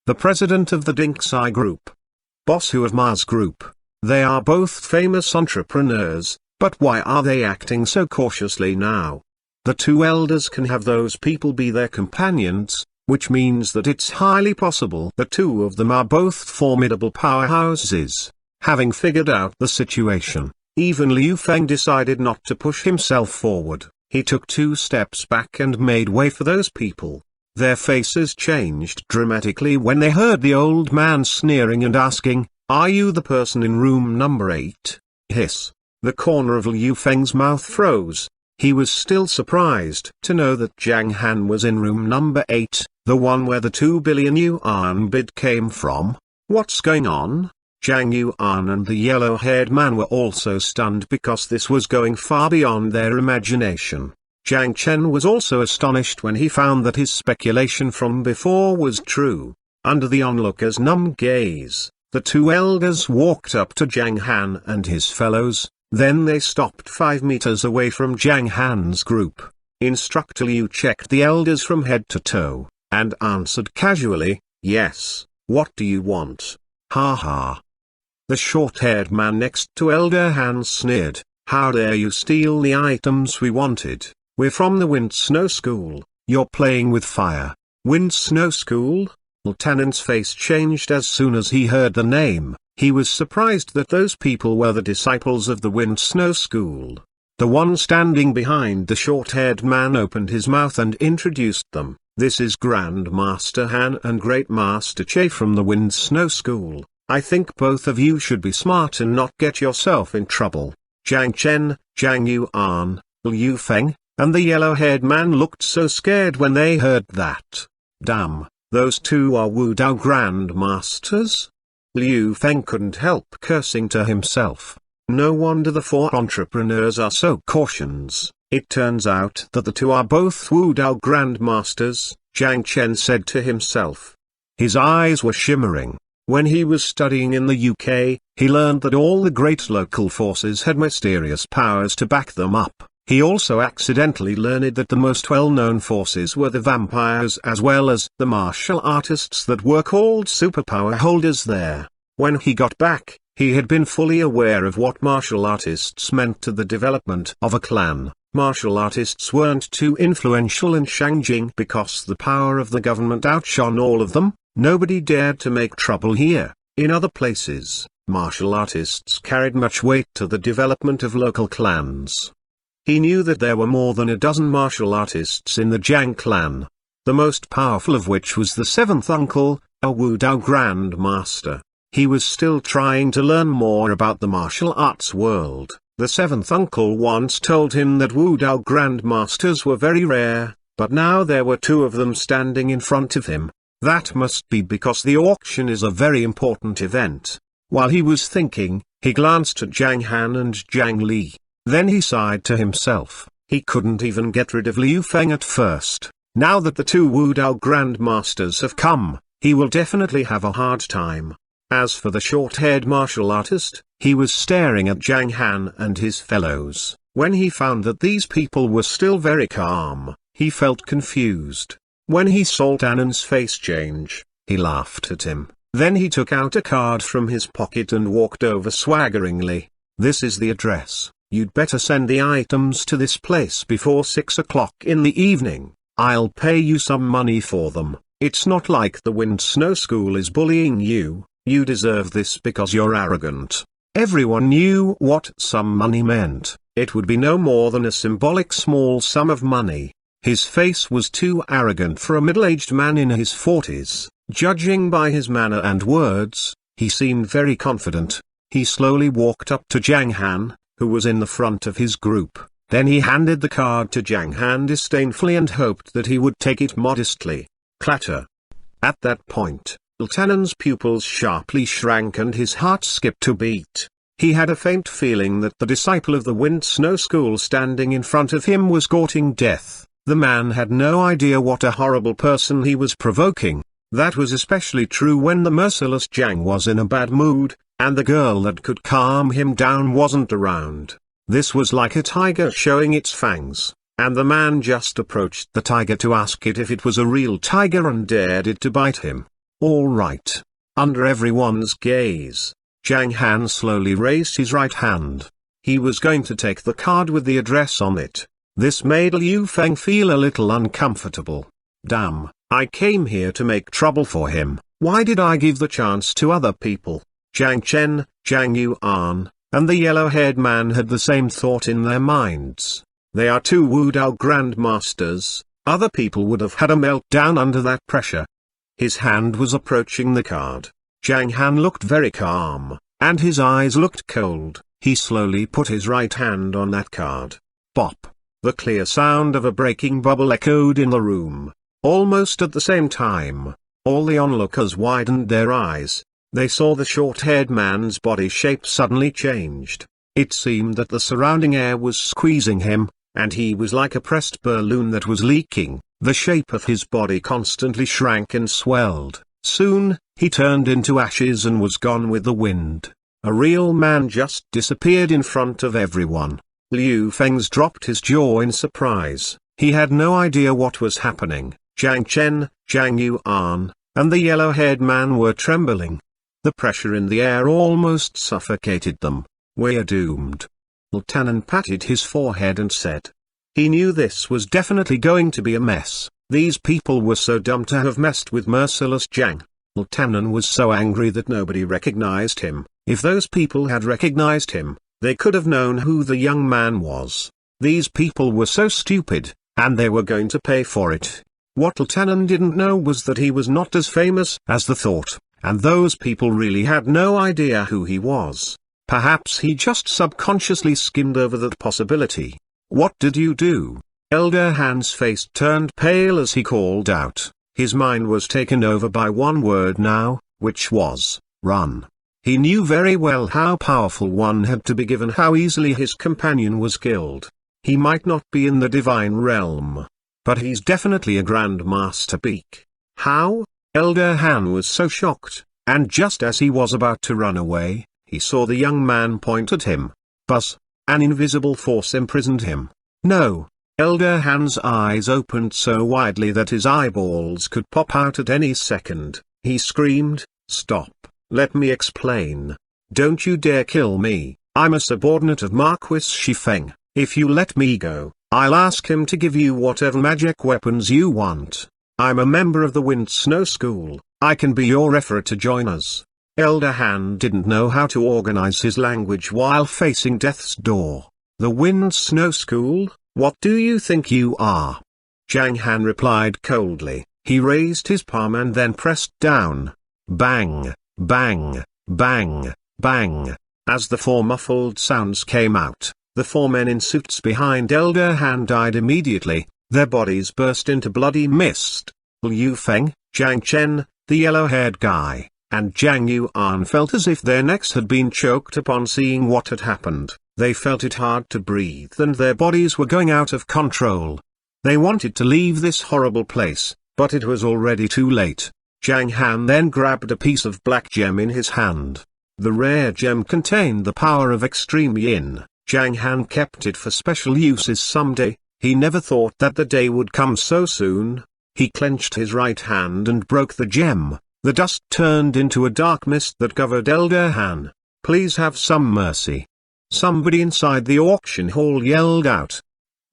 The president of the Dinxai Group, boss Hu of Mars Group, they are both famous entrepreneurs, but why are they acting so cautiously now? The 2 elders can have those people be their companions, which means that it's highly possible the 2 of them are both formidable powerhouses. Having figured out the situation, even Liu Feng decided not to push himself forward. He took 2 steps back and made way for those people. Their faces changed dramatically when they heard the old man sneering and asking, "Are you the person in room number 8? Hiss. The corner of Liu Feng's mouth froze. He was still surprised to know that Zhang Han was in room number 8, the one where the 2 billion yuan bid came from. What's going on? Zhang Yuan and the yellow-haired man were also stunned because this was going far beyond their imagination. Jiang Chen was also astonished when he found that his speculation from before was true. Under the onlookers' numb gaze, the 2 elders walked up to Zhang Han and his fellows, then they stopped 5 meters away from Zhang Han's group. Instructor Liu checked the elders from head to toe, and answered casually, "Yes, what do you want?" Ha ha. The short-haired man next to Elder Han sneered, "How dare you steal the items we wanted? We're from the Wind Snow School, you're playing with fire." Wind Snow School? Lieutenant's face changed as soon as he heard the name. He was surprised that those people were the disciples of the Wind Snow School. The one standing behind the short-haired man opened his mouth and introduced them. "This is Grand Master Han and Great Master Che from the Wind Snow School. I think both of you should be smart and not get yourself in trouble." Zhang Chen, Zhang Yuan, Liu Feng, and the yellow-haired man looked so scared when they heard that. Damn, those two are Wu Dao Grand Masters? Liu Feng couldn't help cursing to himself. No wonder the four entrepreneurs are so cautious. It turns out that the two are both Wu Dao Grand Masters, Zhang Chen said to himself. His eyes were shimmering. When he was studying in the UK, he learned that all the great local forces had mysterious powers to back them up. He also accidentally learned that the most well-known forces were the vampires as well as the martial artists that were called superpower holders there. When he got back, he had been fully aware of what martial artists meant to the development of a clan. Martial artists weren't too influential in Shangjing because the power of the government outshone all of them. Nobody dared to make trouble here. In other places, martial artists carried much weight to the development of local clans. He knew that there were more than a dozen martial artists in the Zhang clan, the most powerful of which was the seventh uncle, a Wu Dao Grand Master. He was still trying to learn more about the martial arts world. The seventh uncle once told him that Wu Dao Grand Masters were very rare, but now there were two of them standing in front of him. That must be because the auction is a very important event. While he was thinking, he glanced at Zhang Han and Zhang Li. Then he sighed to himself. He couldn't even get rid of Liu Feng at first. Now that the two Wu Dao Grand Masters have come, he will definitely have a hard time. As for the short-haired martial artist, he was staring at Zhang Han and his fellows. When he found that these people were still very calm, he felt confused. When he saw Tannen's face change, he laughed at him. Then he took out a card from his pocket and walked over swaggeringly. "This is the address. You'd better send the items to this place before 6 o'clock in the evening. I'll pay you some money for them. It's not like the Wind Snow School is bullying you. You deserve this because you're arrogant." Everyone knew what some money meant. It would be no more than a symbolic small sum of money. His face was too arrogant for a middle-aged man in his 40s. Judging by his manner and words, he seemed very confident. He slowly walked up to Zhang Han, who was in the front of his group. Then he handed the card to Zhang Han disdainfully and hoped that he would take it modestly. Clatter. At that point, Lieutenant's pupils sharply shrank and his heart skipped a beat. He had a faint feeling that the disciple of the Wind Snow School standing in front of him was courting death. The man had no idea what a horrible person he was provoking. That was especially true when the merciless Zhang was in a bad mood, and the girl that could calm him down wasn't around. This was like a tiger showing its fangs, and the man just approached the tiger to ask it if it was a real tiger and dared it to bite him. All right. Under everyone's gaze, Zhang Han slowly raised his right hand. He was going to take the card with the address on it. This made Liu Feng feel a little uncomfortable. Damn, I came here to make trouble for him. Why did I give the chance to other people? Zhang Chen, Zhang Yuan, and the yellow-haired man had the same thought in their minds. They are two Wu Dao Grand Masters. Other people would have had a meltdown under that pressure. His hand was approaching the card. Zhang Han looked very calm, and his eyes looked cold. He slowly put his right hand on that card. Bop. The clear sound of a breaking bubble echoed in the room. Almost at the same time, all the onlookers widened their eyes. They saw the short-haired man's body shape suddenly changed. It seemed that the surrounding air was squeezing him, and he was like a pressed balloon that was leaking. The shape of his body constantly shrank and swelled. Soon, he turned into ashes and was gone with the wind. A real man just disappeared in front of everyone. Liu Feng's dropped his jaw in surprise. He had no idea what was happening. Zhang Chen, Zhang Yuan, and the yellow-haired man were trembling. The pressure in the air almost suffocated them. "We're doomed." Lieutenant patted his forehead and said. He knew this was definitely going to be a mess. These people were so dumb to have messed with merciless Zhang. Lieutenant was so angry that nobody recognized him. If those people had recognized him, they could have known who the young man was. These people were so stupid, and they were going to pay for it. What Lieutenant didn't know was that he was not as famous as the thought, and those people really had no idea who he was. Perhaps he just subconsciously skimmed over that possibility. "What did you do?" Elder Han's face turned pale as he called out. His mind was taken over by one word now, which was, run. He knew very well how powerful one had to be given how easily his companion was killed. He might not be in the divine realm, but he's definitely a Grand Master Peak. How? Elder Han was so shocked, and just as he was about to run away, he saw the young man point at him. Buzz! An invisible force imprisoned him. No! Elder Han's eyes opened so widely that his eyeballs could pop out at any second. He screamed, "Stop, let me explain. Don't you dare kill me, I'm a subordinate of Marquis Shifeng. If you let me go, I'll ask him to give you whatever magic weapons you want. I'm a member of the Wind Snow School, I can be your referee to join us." Elder Han didn't know how to organize his language while facing death's door. "The Wind Snow School? What do you think you are?" Zhang Han replied coldly. He raised his palm and then pressed down. Bang, bang, bang, bang. As the four muffled sounds came out, the four men in suits behind Elder Han died immediately. Their bodies burst into bloody mist. Liu Feng, Zhang Chen, the yellow-haired guy, and Zhang Yuan felt as if their necks had been choked upon seeing what had happened. They felt it hard to breathe and their bodies were going out of control. They wanted to leave this horrible place, but it was already too late. Zhang Han then grabbed a piece of black gem in his hand. The rare gem contained the power of extreme yin. Zhang Han kept it for special uses someday. He never thought that the day would come so soon. He clenched his right hand and broke the gem. The dust turned into a dark mist that covered Elder Han. "Please have some mercy." Somebody inside the auction hall yelled out.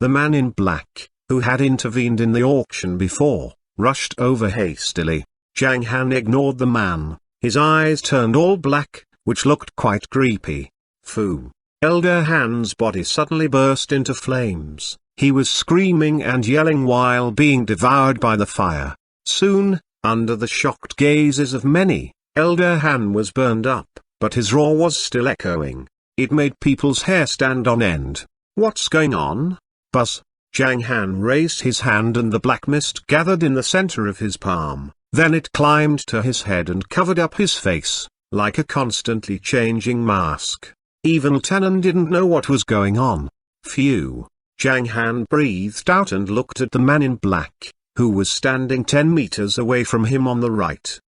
The man in black, who had intervened in the auction before, rushed over hastily. Zhang Han ignored the man. His eyes turned all black, which looked quite creepy. Fu! Elder Han's body suddenly burst into flames. He was screaming and yelling while being devoured by the fire. Soon, under the shocked gazes of many, Elder Han was burned up, but his roar was still echoing. It made people's hair stand on end. "What's going on?" Buzz! Zhang Han raised his hand and the black mist gathered in the center of his palm. Then it climbed to his head and covered up his face, like a constantly changing mask. Even Lieutenant didn't know what was going on. Phew! Zhang Han breathed out and looked at the man in black, who was standing 10 meters away from him on the right.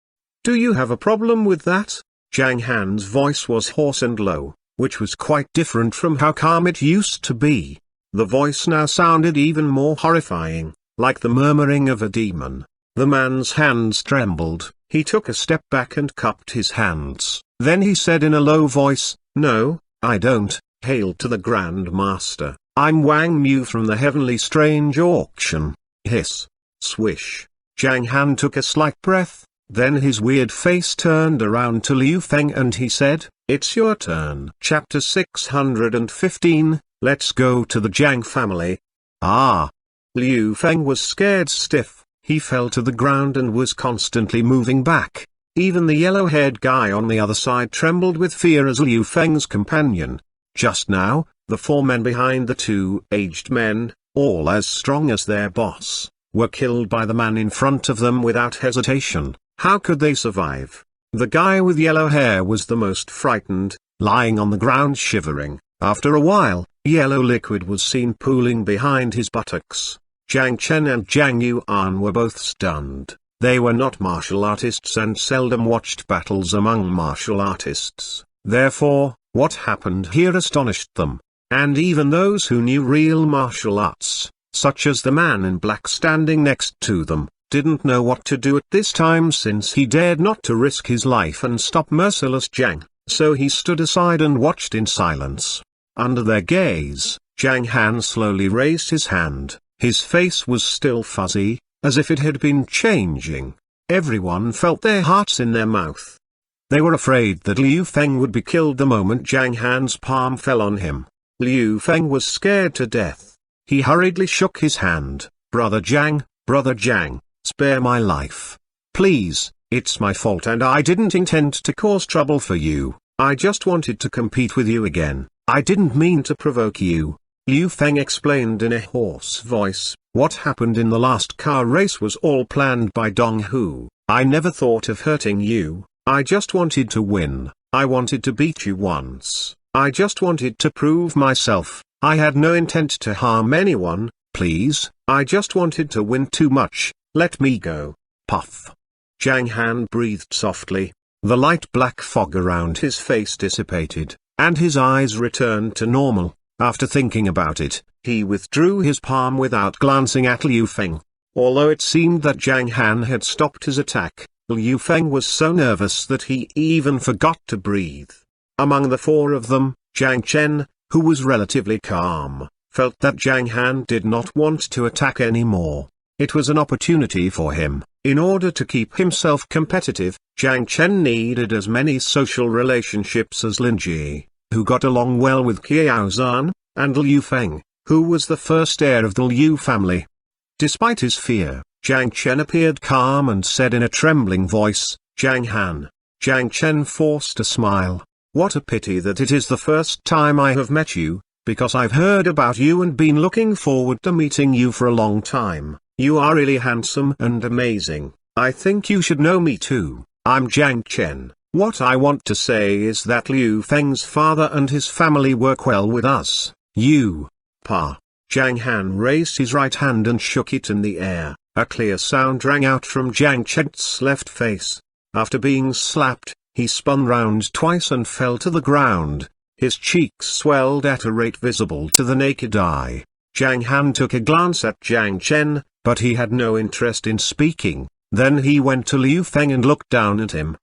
"Do you have a problem with that?" Zhang Han's voice was hoarse and low, which was quite different from how calm it used to be. The voice now sounded even more horrifying, like the murmuring of a demon. The man's hands trembled. He took a step back and cupped his hands. Then he said in a low voice, "No, I don't. Hail to the Grand Master. I'm Wang Mu from the Heavenly Strange Auction." Hiss. Swish. Zhang Han took a slight breath, then his weird face turned around to Liu Feng and he said, "It's your turn." Chapter 615, Let's go to the Zhang family. Ah! Liu Feng was scared stiff. He fell to the ground and was constantly moving back. Even the yellow-haired guy on the other side trembled with fear as Liu Feng's companion. Just now, the four men behind the two aged men, all as strong as their boss, were killed by the man in front of them without hesitation. How could they survive? The guy with yellow hair was the most frightened, lying on the ground shivering. After a while, yellow liquid was seen pooling behind his buttocks. Zhang Chen and Zhang Yuan were both stunned. They were not martial artists and seldom watched battles among martial artists. Therefore, what happened here astonished them. And even those who knew real martial arts, such as the man in black standing next to them, didn't know what to do at this time since he dared not to risk his life and stop merciless Zhang, so he stood aside and watched in silence. Under their gaze, Zhang Han slowly raised his hand. His face was still fuzzy, as if it had been changing. Everyone felt their hearts in their mouth. They were afraid that Liu Feng would be killed the moment Zhang Han's palm fell on him. Liu Feng was scared to death. He hurriedly shook his hand. Brother Zhang, spare my life. Please, it's my fault and I didn't intend to cause trouble for you. I just wanted to compete with you again. I didn't mean to provoke you. Liu Feng explained in a hoarse voice. What happened in the last car race was all planned by Dong Hu. I never thought of hurting you. I just wanted to win. I wanted to beat you once. I just wanted to prove myself. I had no intent to harm anyone. Please, I just wanted to win too much. Let me go. Puff. Zhang Han breathed softly. The light black fog around his face dissipated, and his eyes returned to normal. After thinking about it, he withdrew his palm without glancing at Liu Feng. Although it seemed that Zhang Han had stopped his attack, Liu Feng was so nervous that he even forgot to breathe. Among the four of them, Zhang Chen, who was relatively calm, felt that Zhang Han did not want to attack anymore. It was an opportunity for him. In order to keep himself competitive, Zhang Chen needed as many social relationships as Lin Ji, who got along well with Qiao Zhan, and Liu Feng, who was the first heir of the Liu family. Despite his fear, Zhang Chen appeared calm and said in a trembling voice, Zhang Han. Zhang Chen forced a smile. What a pity that it is the first time I have met you, because I've heard about you and been looking forward to meeting you for a long time. You are really handsome and amazing. I think you should know me too. I'm Zhang Chen. What I want to say is that Liu Feng's father and his family work well with us. You, Pa. Zhang Han raised his right hand and shook it in the air. A clear sound rang out from Zhang Chen's left face. After being slapped, he spun round twice and fell to the ground. His cheeks swelled at a rate visible to the naked eye. Zhang Han took a glance at Zhang Chen, but he had no interest in speaking. Then he went to Liu Feng and looked down at him.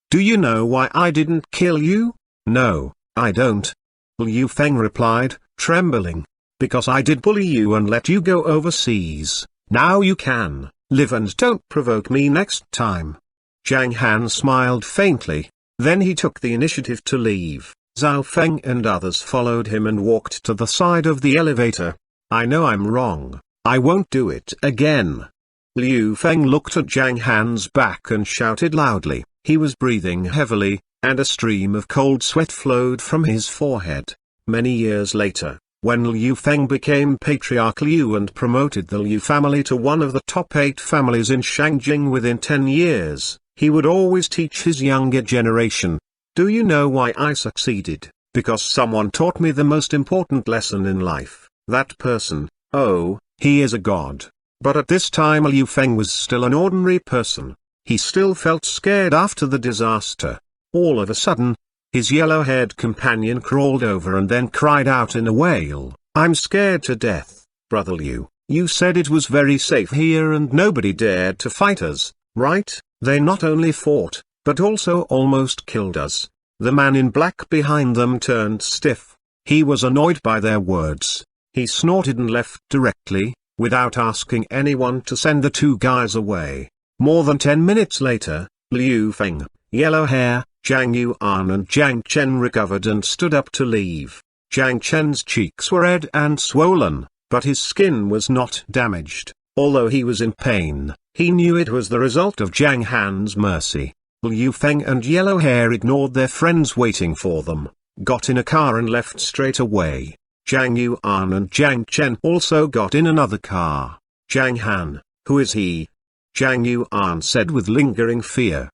Do you know why I didn't kill you? No, I don't. Liu Feng replied, trembling. Because I did bully you and let you go overseas. Now you can live and don't provoke me next time. Zhang Han smiled faintly. Then he took the initiative to leave. Zhao Feng and others followed him and walked to the side of the elevator. I know I'm wrong. I won't do it again. Liu Feng looked at Zhang Han's back and shouted loudly. He was breathing heavily, and a stream of cold sweat flowed from his forehead. Many years later, when Liu Feng became Patriarch Liu and promoted the Liu family to one of the top 8 families in Shangjing within 10 years, he would always teach his younger generation. Do you know why I succeeded? Because someone taught me the most important lesson in life. That person, oh, he is a god. But at this time Liu Feng was still an ordinary person. He still felt scared after the disaster. All of a sudden, his yellow-haired companion crawled over and then cried out in a wail, I'm scared to death, Brother Liu. You said it was very safe here and nobody dared to fight us, right? They not only fought, but also almost killed us. The man in black behind them turned stiff. He was annoyed by their words. He snorted and left directly, without asking anyone to send the 2 guys away. More than 10 minutes later, Liu Feng, Yellow Hair, Zhang Yuan and Zhang Chen recovered and stood up to leave. Zhang Chen's cheeks were red and swollen, but his skin was not damaged. Although he was in pain, he knew it was the result of Zhang Han's mercy. Liu Feng and Yellow Hair ignored their friends waiting for them, got in a car and left straight away. Zhang Yuan and Zhang Chen also got in another car. Zhang Han, who is he? Zhang Yuan said with lingering fear.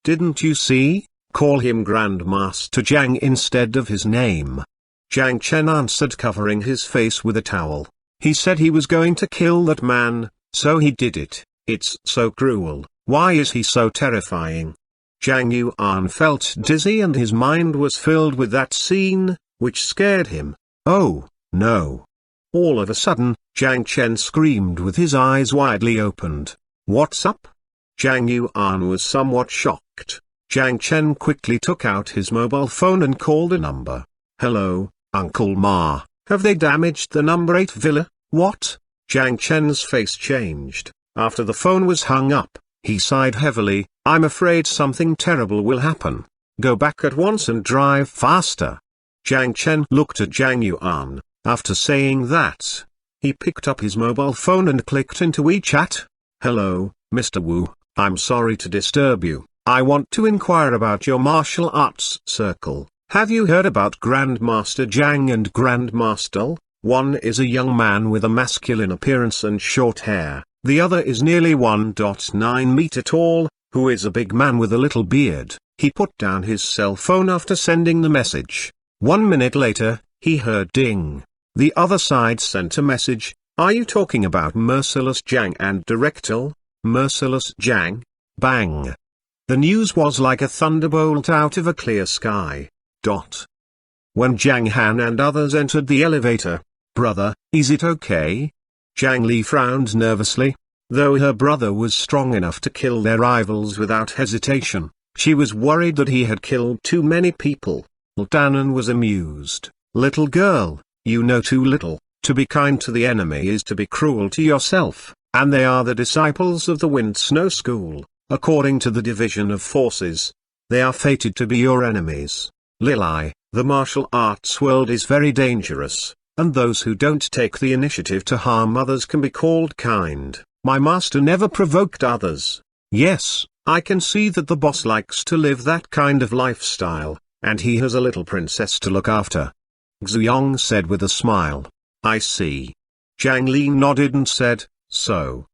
Didn't you see? Call him Grandmaster Zhang instead of his name. Zhang Chen answered, covering his face with a towel. He said he was going to kill that man, so he did it. It's so cruel. Why is he so terrifying? Zhang Yuan felt dizzy and his mind was filled with that scene, which scared him. Oh, no. All of a sudden, Zhang Chen screamed with his eyes widely opened. What's up? Zhang Yuan was somewhat shocked. Zhang Chen quickly took out his mobile phone and called a number. Hello, Uncle Ma, have they damaged the number 8 villa? What? Zhang Chen's face changed. After the phone was hung up, he sighed heavily. I'm afraid something terrible will happen. Go back at once and drive faster. Zhang Chen looked at Zhang Yuan. After saying that, he picked up his mobile phone and clicked into WeChat. Hello, Mr. Wu, I'm sorry to disturb you. I want to inquire about your martial arts circle. Have you heard about Grandmaster Zhang and Grandmaster? One is a young man with a masculine appearance and short hair. The other is nearly 1.9 meter tall, who is a big man with a little beard. He put down his cell phone after sending the message. 1 minute later, he heard ding. The other side sent a message. Are you talking about Merciless Zhang and Director? Merciless Zhang? Bang. The news was like a thunderbolt out of a clear sky. When Zhang Han and others entered the elevator, brother, is it okay? Zhang Li frowned nervously. Though her brother was strong enough to kill their rivals without hesitation, she was worried that he had killed too many people. Danan was amused. Little girl, you know too little. To be kind to the enemy is to be cruel to yourself, and they are the disciples of the Wind Snow School. According to the division of forces, they are fated to be your enemies. Lili, the martial arts world is very dangerous, and those who don't take the initiative to harm others can be called kind. My master never provoked others. Yes, I can see that the boss likes to live that kind of lifestyle, and he has a little princess to look after. Xuyong said with a smile. I see. Zhang Li nodded and said, so,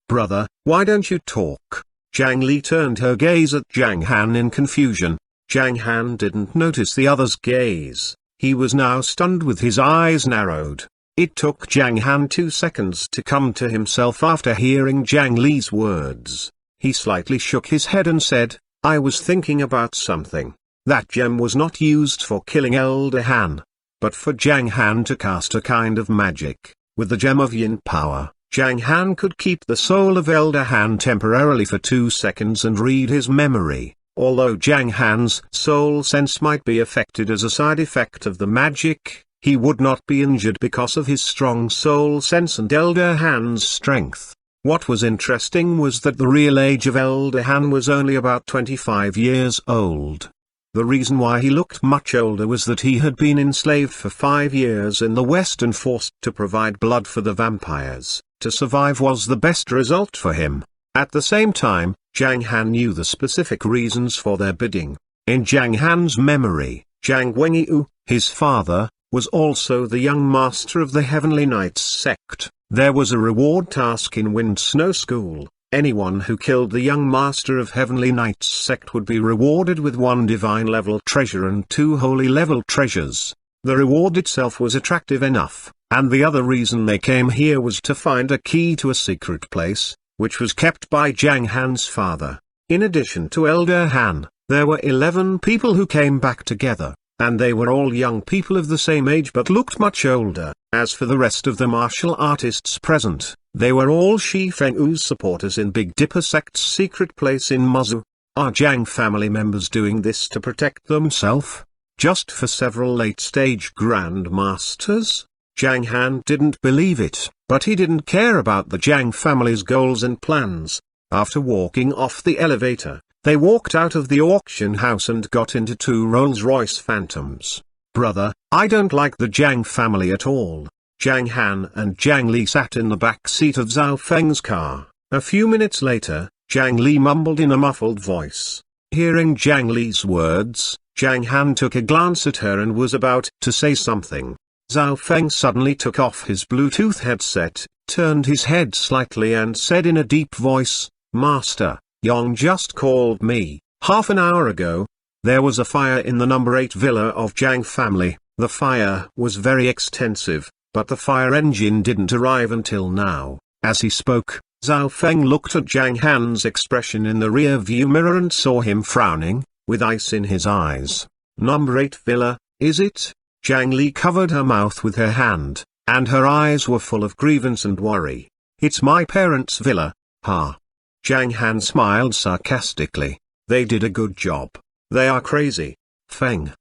brother, why don't you talk? Zhang Li turned her gaze at Zhang Han in confusion. Zhang Han didn't notice the other's gaze. He was now stunned with his eyes narrowed. It took Zhang Han 2 seconds to come to himself after hearing Zhang Li's words. He slightly shook his head and said, I was thinking about something. That gem was not used for killing Elder Han, but for Zhang Han to cast a kind of magic. With the gem of yin power, Zhang Han could keep the soul of Elder Han temporarily for 2 seconds and read his memory. Although Zhang Han's soul sense might be affected as a side effect of the magic, he would not be injured because of his strong soul sense and Elder Han's strength. What was interesting was that the real age of Elder Han was only about 25 years old. The reason why he looked much older was that he had been enslaved for 5 years in the West and forced to provide blood for the vampires. To survive was the best result for him. At the same time, Zhang Han knew the specific reasons for their bidding. In Zhang Han's memory, Zhang Wengyu, his father, was also the young master of the Heavenly Knights sect. There was a reward task in Wind Snow School. Anyone who killed the young master of Heavenly Knights sect would be rewarded with 1 divine level treasure and 2 holy level treasures. The reward itself was attractive enough, and the other reason they came here was to find a key to a secret place, which was kept by Zhang Han's father. In addition to Elder Han, there were 11 people who came back together, and they were all young people of the same age but looked much older. As for the rest of the martial artists present, they were all Shi Fenghu's supporters in Big Dipper sect's secret place in Muzu. Are Zhang family members doing this to protect themselves? Just for several late-stage grandmasters? Zhang Han didn't believe it, but he didn't care about the Zhang family's goals and plans. After walking off the elevator, they walked out of the auction house and got into 2 Rolls-Royce Phantoms. Brother, I don't like the Zhang family at all. Zhang Han and Zhang Li sat in the back seat of Zhao Feng's car. A few minutes later, Zhang Li mumbled in a muffled voice. Hearing Zhang Li's words, Zhang Han took a glance at her and was about to say something. Zhao Feng suddenly took off his Bluetooth headset, turned his head slightly and said in a deep voice, Master, Yong just called me. Half an hour ago, there was a fire in the number 8 villa of Zhang family. The fire was very extensive, but the fire engine didn't arrive until now. As he spoke, Zhao Feng looked at Zhang Han's expression in the rear view mirror and saw him frowning, with ice in his eyes. Number 8 villa, is it? Zhang Li covered her mouth with her hand, and her eyes were full of grievance and worry. It's my parents' villa. Ha! Zhang Han smiled sarcastically. They did a good job. They are crazy. Feng.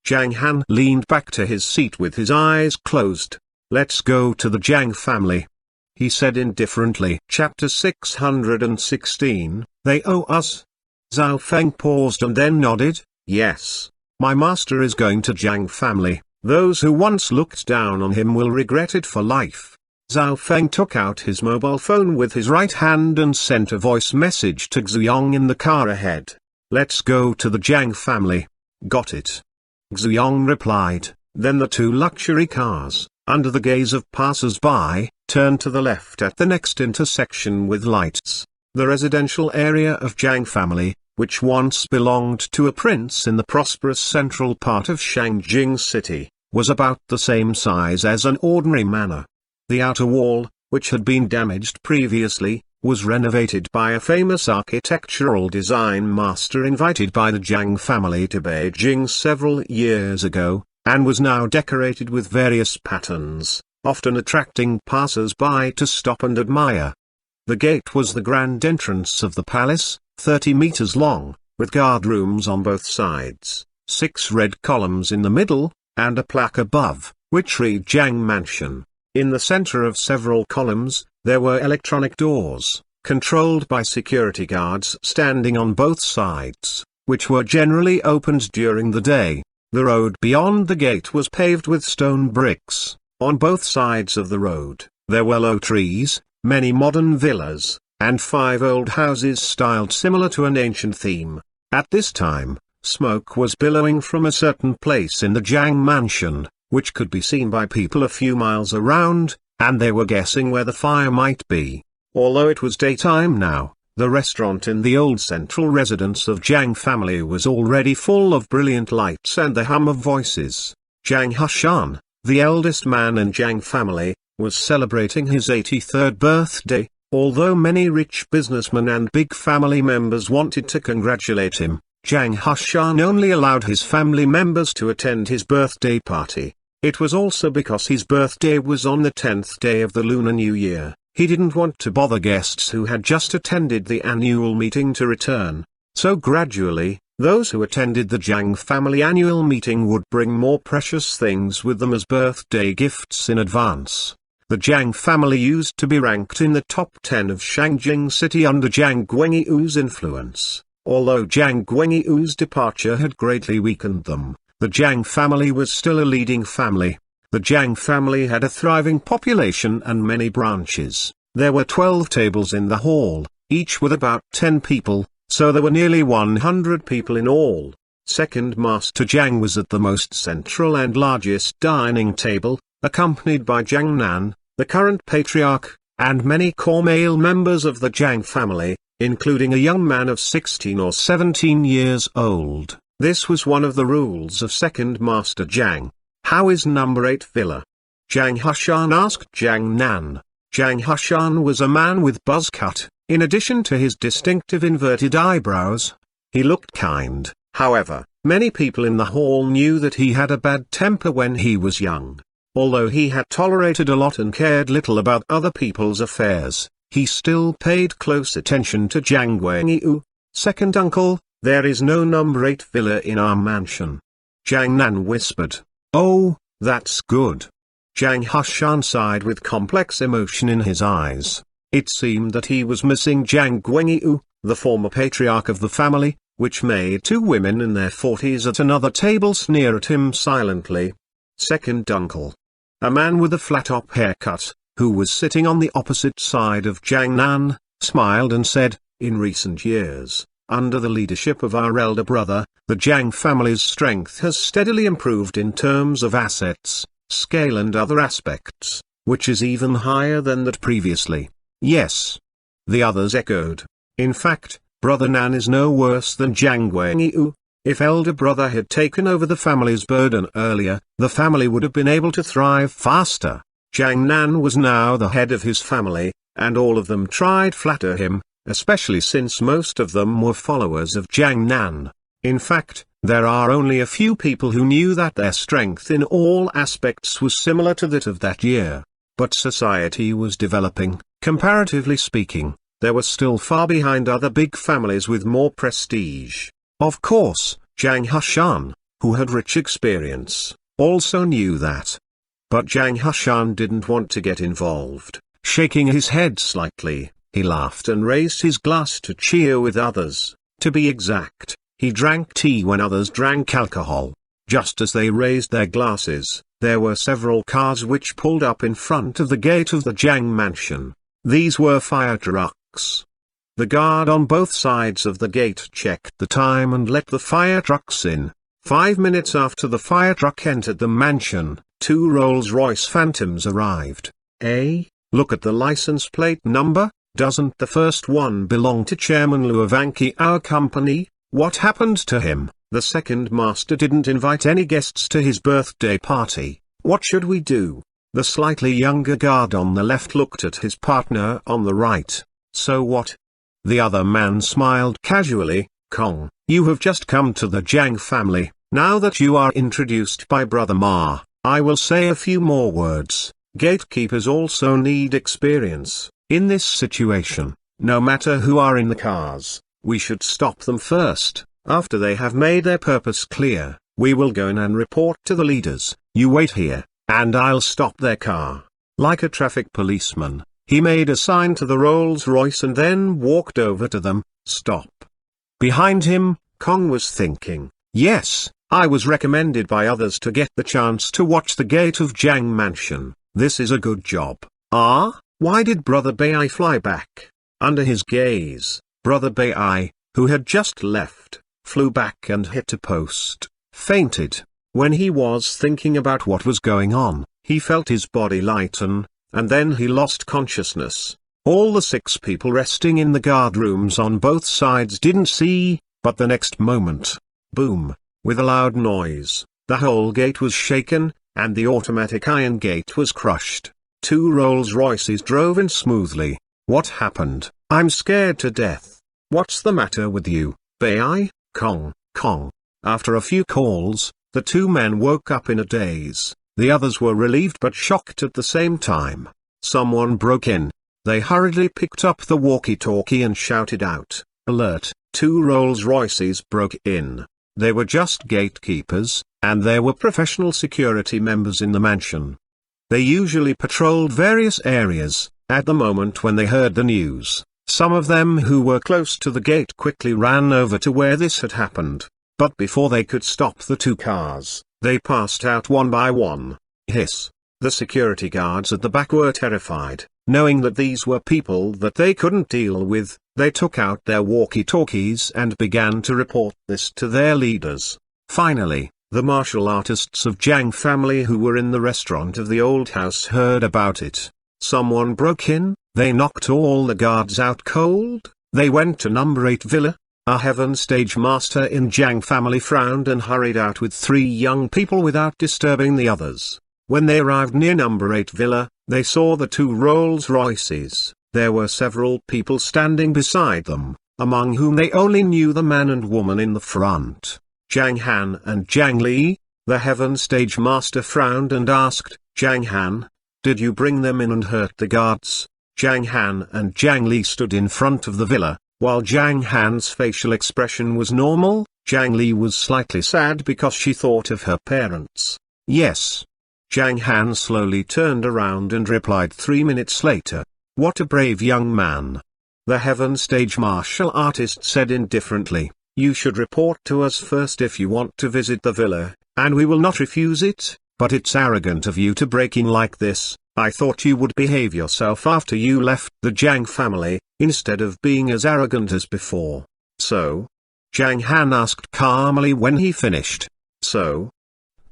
Zhang Han leaned back to his seat with his eyes closed. Let's go to the Zhang family, he said indifferently. Chapter 616, They owe us. Zhao Feng paused and then nodded. Yes. My master is going to Zhang family. Those who once looked down on him will regret it for life. Zhao Feng took out his mobile phone with his right hand and sent a voice message to Xuyong in the car ahead. Let's go to the Zhang family. Got it. Xuyong replied. Then the two luxury cars, under the gaze of passers-by, turned to the left at the next intersection with lights. The residential area of Zhang family, which once belonged to a prince in the prosperous central part of Shangjing city, was about the same size as an ordinary manor. The outer wall, which had been damaged previously, was renovated by a famous architectural design master invited by the Zhang family to Beijing several years ago, and was now decorated with various patterns, often attracting passers-by to stop and admire. The gate was the grand entrance of the palace, 30 meters long, with guard rooms on both sides, 6 red columns in the middle, and a plaque above, which read Zhang Mansion. In the center of several columns, there were electronic doors, controlled by security guards standing on both sides, which were generally opened during the day. The road beyond the gate was paved with stone bricks. On both sides of the road, there were low trees, many modern villas, and 5 old houses styled similar to an ancient theme. At this time, smoke was billowing from a certain place in the Zhang Mansion, which could be seen by people a few miles around, and they were guessing where the fire might be. Although it was daytime now, the restaurant in the old central residence of Zhang family was already full of brilliant lights and the hum of voices. Zhang Hushan, the eldest man in Zhang family, was celebrating his 83rd birthday, although many rich businessmen and big family members wanted to congratulate him. Zhang Hushan only allowed his family members to attend his birthday party. It was also because his birthday was on the 10th day of the Lunar New Year. He didn't want to bother guests who had just attended the annual meeting to return. So gradually, those who attended the Zhang family annual meeting would bring more precious things with them as birthday gifts in advance. The Zhang family used to be ranked in the top 10 of Shangjing city under Zhang Guangyu's influence. Although Zhang Guangyu's departure had greatly weakened them, the Zhang family was still a leading family. The Zhang family had a thriving population and many branches. There were 12 tables in the hall, each with about 10 people, so there were nearly 100 people in all. Second Master Zhang was at the most central and largest dining table, accompanied by Zhang Nan, the current patriarch, and many core male members of the Zhang family, including a young man of 16 or 17 years old. This was one of the rules of Second Master Zhang. How is number 8 villa? Zhang Hushan asked Zhang Nan. Zhang Hushan was a man with buzz cut. In addition to his distinctive inverted eyebrows, he looked kind. However, many people in the hall knew that he had a bad temper when he was young. Although he had tolerated a lot and cared little about other people's affairs, he still paid close attention to Zhang Guangyu. Second uncle, there is no number 8 villa in our mansion. Zhang Nan whispered. Oh, that's good. Zhang Hushan sighed with complex emotion in his eyes. It seemed that he was missing Zhang Guangyu, the former patriarch of the family, which made 2 women in their 40s at another table sneer at him silently. Second uncle. A man with a flat-top haircut, who was sitting on the opposite side of Zhang Nan, smiled and said, in recent years, under the leadership of our elder brother, the Zhang family's strength has steadily improved in terms of assets, scale and other aspects, which is even higher than that previously. Yes. The others echoed. In fact, brother Nan is no worse than Zhang Guangyu. If elder brother had taken over the family's burden earlier, the family would have been able to thrive faster. Zhang Nan was now the head of his family, and all of them tried flatter him, especially since most of them were followers of Zhang Nan. In fact, there are only a few people who knew that their strength in all aspects was similar to that of that year. But society was developing, comparatively speaking, they were still far behind other big families with more prestige. Of course, Zhang Han, who had rich experience, also knew that. But Zhang Han didn't want to get involved. Shaking his head slightly, he laughed and raised his glass to cheer with others. To be exact, he drank tea when others drank alcohol. Just as they raised their glasses, there were several cars which pulled up in front of the gate of the Zhang mansion. These were fire trucks. The guard on both sides of the gate checked the time and let the fire trucks in. 5 minutes after the fire truck entered the mansion, 2 Rolls-Royce Phantoms arrived. Look at the license plate number. Doesn't the first one belong to Chairman Liu of Anki, our company? What happened to him? The second master didn't invite any guests to his birthday party. What should we do? The slightly younger guard on the left looked at his partner on the right. So what? The other man smiled casually. Kong, you have just come to the Zhang family. Now that you are introduced by Brother Ma, I will say a few more words. Gatekeepers also need experience. In this situation, no matter who are in the cars, we should stop them first. After they have made their purpose clear, we will go in and report to the leaders. You wait here, and I'll stop their car. Like a traffic policeman, he made a sign to the Rolls-Royce and then walked over to them. Stop. Behind him, Kong was thinking, yes, I was recommended by others to get the chance to watch the gate of Zhang Mansion. This is a good job. Why did Brother Bai fly back? Under his gaze, Brother Bai, who had just left, flew back and hit a post, fainted. When he was thinking about what was going on, he felt his body lighten, and then he lost consciousness. All the 6 people resting in the guard rooms on both sides didn't see, but the next moment, boom, with a loud noise, the whole gate was shaken, and the automatic iron gate was crushed. 2 Rolls-Royces drove in smoothly. What happened? I'm scared to death. What's the matter with you, Bai? Kong. After a few calls, the 2 men woke up in a daze. The others were relieved but shocked at the same time. Someone broke in. They hurriedly picked up the walkie-talkie and shouted out, "Alert!" 2 Rolls-Royces broke in. They were just gatekeepers, and there were professional security members in the mansion. They usually patrolled various areas. At the moment when they heard the news, some of them who were close to the gate quickly ran over to where this had happened. But before they could stop the 2 cars, they passed out one by one. Hiss. The security guards at the back were terrified. Knowing that these were people that they couldn't deal with, they took out their walkie-talkies and began to report this to their leaders. Finally, the martial artists of Zhang family who were in the restaurant of the old house heard about it. Someone broke in, they knocked all the guards out cold, they went to number 8 villa. A heaven stage master in Zhang family frowned and hurried out with 3 young people without disturbing the others. When they arrived near number 8 villa, they saw the 2 Rolls-Royces. There were several people standing beside them, among whom they only knew the man and woman in the front. Zhang Han and Zhang Li. The heaven stage master frowned and asked, Zhang Han, did you bring them in and hurt the guards? Zhang Han and Zhang Li stood in front of the villa. While Zhang Han's facial expression was normal, Zhang Li was slightly sad because she thought of her parents. Yes. Zhang Han slowly turned around and replied 3 minutes later. What a brave young man. The heaven stage martial artist said indifferently, you should report to us first if you want to visit the villa, and we will not refuse it, but it's arrogant of you to break in like this. I thought you would behave yourself after you left the Zhang family, instead of being as arrogant as before. So? Zhang Han asked calmly when he finished. So?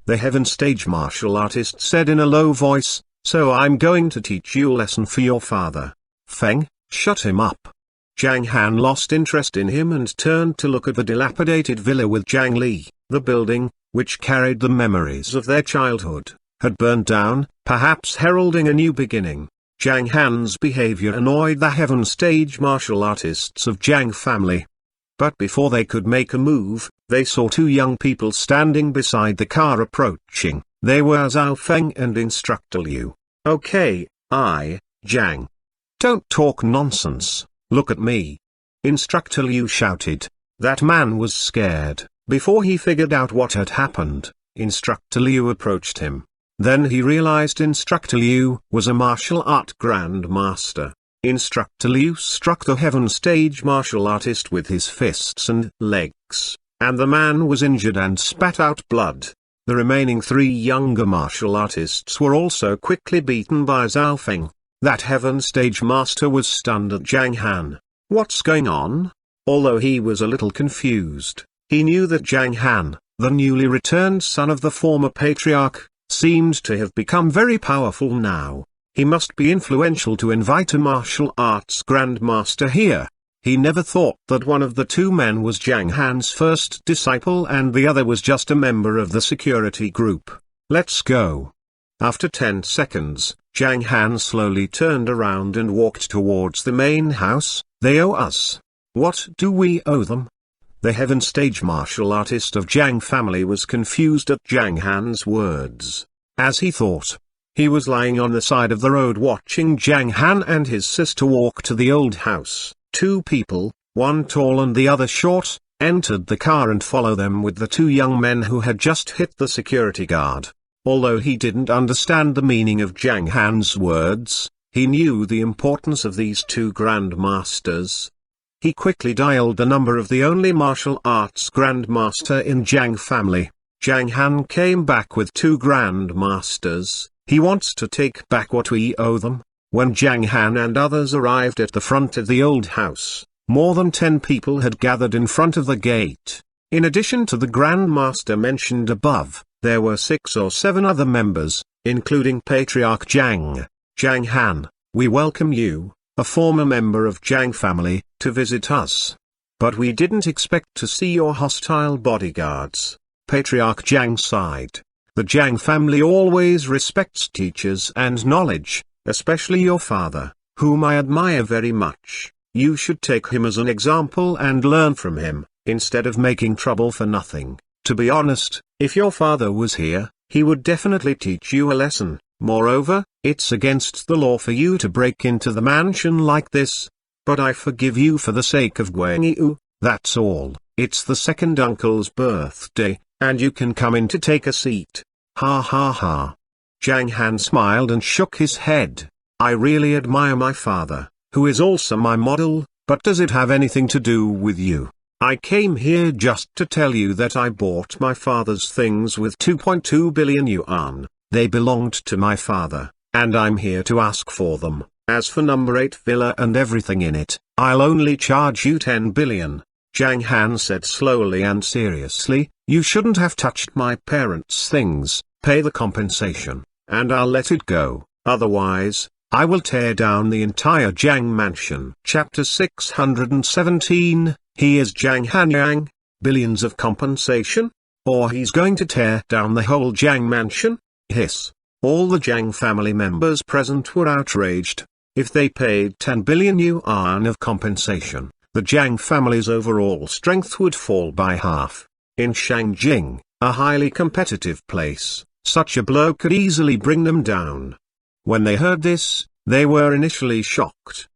The heaven stage martial artist said in a low voice, so I'm going to teach you a lesson for your father. Feng, shut him up. Zhang Han lost interest in him and turned to look at the dilapidated villa with Zhang Li. The building, which carried the memories of their childhood, had burned down, perhaps heralding a new beginning. Zhang Han's behavior annoyed the heaven stage martial artists of Zhang family. But before they could make a move, they saw 2 young people standing beside the car approaching. They were Zhao Feng and Instructor Liu. Okay, Zhang. Don't talk nonsense. Look at me. Instructor Liu shouted. That man was scared. Before he figured out what had happened, Instructor Liu approached him. Then he realized Instructor Liu was a martial art grandmaster. Instructor Liu struck the heaven stage martial artist with his fists and legs, and the man was injured and spat out blood. The remaining 3 younger martial artists were also quickly beaten by Zhao Feng. That heaven stage master was stunned at Zhang Han. What's going on? Although he was a little confused, he knew that Zhang Han, the newly returned son of the former patriarch, seemed to have become very powerful now. He must be influential to invite a martial arts grandmaster here. He never thought that one of the 2 men was Zhang Han's first disciple and the other was just a member of the security group. Let's go. After 10 seconds, Zhang Han slowly turned around and walked towards the main house. They owe us. What do we owe them? The heaven stage martial artist of Zhang family was confused at Zhang Han's words. As he thought, he was lying on the side of the road watching Zhang Han and his sister walk to the old house. 2 people, one tall and the other short, entered the car and followed them with the 2 young men who had just hit the security guard. Although he didn't understand the meaning of Zhang Han's words, he knew the importance of these 2 grandmasters. He quickly dialed the number of the only martial arts grandmaster in Zhang family. Zhang Han came back with 2 grandmasters. He wants to take back what we owe them. When Zhang Han and others arrived at the front of the old house, more than 10 people had gathered in front of the gate. In addition to the grandmaster mentioned above, there were 6 or 7 other members, including Patriarch Zhang. Zhang Han, we welcome you, a former member of Zhang family, to visit us. But we didn't expect to see your hostile bodyguards. Patriarch Zhang sighed. The Zhang family always respects teachers and knowledge, especially your father, whom I admire very much. You should take him as an example and learn from him, instead of making trouble for nothing. To be honest, if your father was here, he would definitely teach you a lesson. Moreover, it's against the law for you to break into the mansion like this. But I forgive you for the sake of Guangyu, that's all. It's the second uncle's birthday, and you can come in to take a seat. Ha ha ha. Zhang Han smiled and shook his head. I really admire my father, who is also my model, but does it have anything to do with you? I came here just to tell you that I bought my father's things with 2.2 billion yuan. They belonged to my father, and I'm here to ask for them. As for number 8 villa and everything in it, I'll only charge you 10 billion. Zhang Han said slowly and seriously, you shouldn't have touched my parents' things, pay the compensation, and I'll let it go, otherwise, I will tear down the entire Zhang mansion. Chapter 617, he is Zhang Han. Billions of compensation? Or he's going to tear down the whole Zhang mansion? Hiss. All the Zhang family members present were outraged. If they paid 10 billion yuan of compensation, the Zhang family's overall strength would fall by half. In Shangjing, a highly competitive place, such a blow could easily bring them down. When they heard this, they were initially shocked.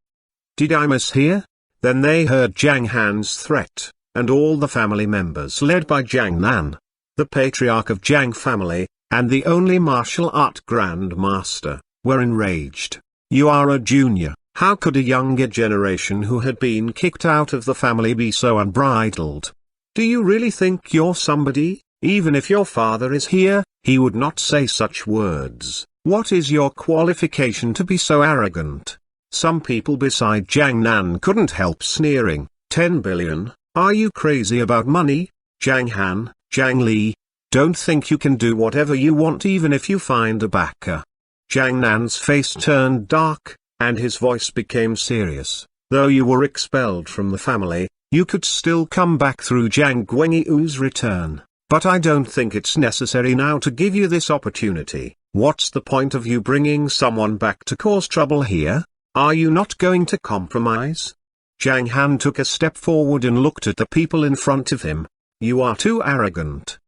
Did I mishear? Then they heard Zhang Han's threat, and all the family members led by Zhang Nan, the patriarch of Zhang family, and the only martial art grandmaster, were enraged. You are a junior, how could a younger generation who had been kicked out of the family be so unbridled? Do you really think you're somebody? Even if your father is here, he would not say such words. What is your qualification to be so arrogant? Some people beside Zhang Nan couldn't help sneering. 10 billion, are you crazy about money? Zhang Han, Zhang Li, don't think you can do whatever you want even if you find a backer. Zhang Nan's face turned dark, and his voice became serious. Though you were expelled from the family, you could still come back through Zhang Guangyu's return. But I don't think it's necessary now to give you this opportunity. What's the point of you bringing someone back to cause trouble here? Are you not going to compromise? Zhang Han took a step forward and looked at the people in front of him. You are too arrogant.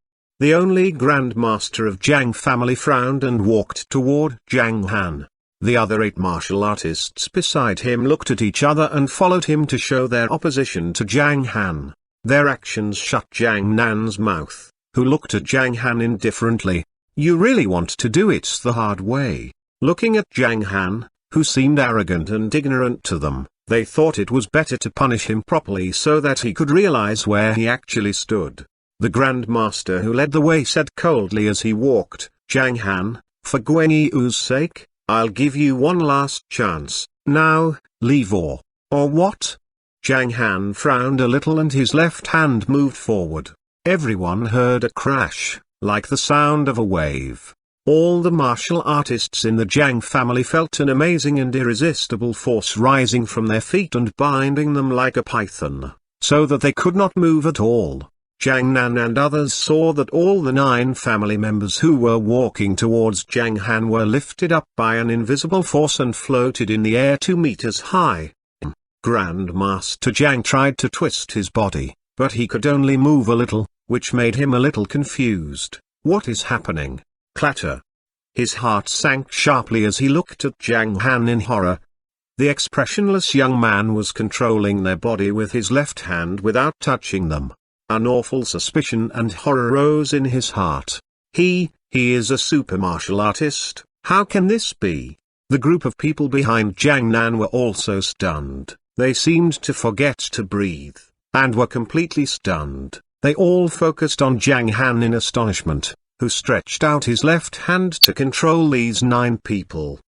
The only grandmaster of Zhang family frowned and walked toward Zhang Han. The other 8 martial artists beside him looked at each other and followed him to show their opposition to Zhang Han. Their actions shut Zhang Nan's mouth, who looked at Zhang Han indifferently. You really want to do it the hard way. Looking at Zhang Han, who seemed arrogant and ignorant to them, they thought it was better to punish him properly so that he could realize where he actually stood. The Grand Master who led the way said coldly as he walked, Zhang Han, for Guan Yu's sake, I'll give you one last chance. Now, leave or what? Zhang Han frowned a little and his left hand moved forward. Everyone heard a crash, like the sound of a wave. All the martial artists in the Zhang family felt an amazing and irresistible force rising from their feet and binding them like a python, so that they could not move at all. Zhang Nan and others saw that all the 9 family members who were walking towards Zhang Han were lifted up by an invisible force and floated in the air 2 meters high. Grand Master Zhang tried to twist his body, but he could only move a little, which made him a little confused. What is happening? Clatter. His heart sank sharply as he looked at Zhang Han in horror. The expressionless young man was controlling their body with his left hand without touching them. An awful suspicion and horror rose in his heart. He is a super martial artist. How can this be? The group of people behind Zhang Nan were also stunned. They seemed to forget to breathe, and were completely stunned. They all focused on Zhang Han in astonishment, who stretched out his left hand to control these 9 people.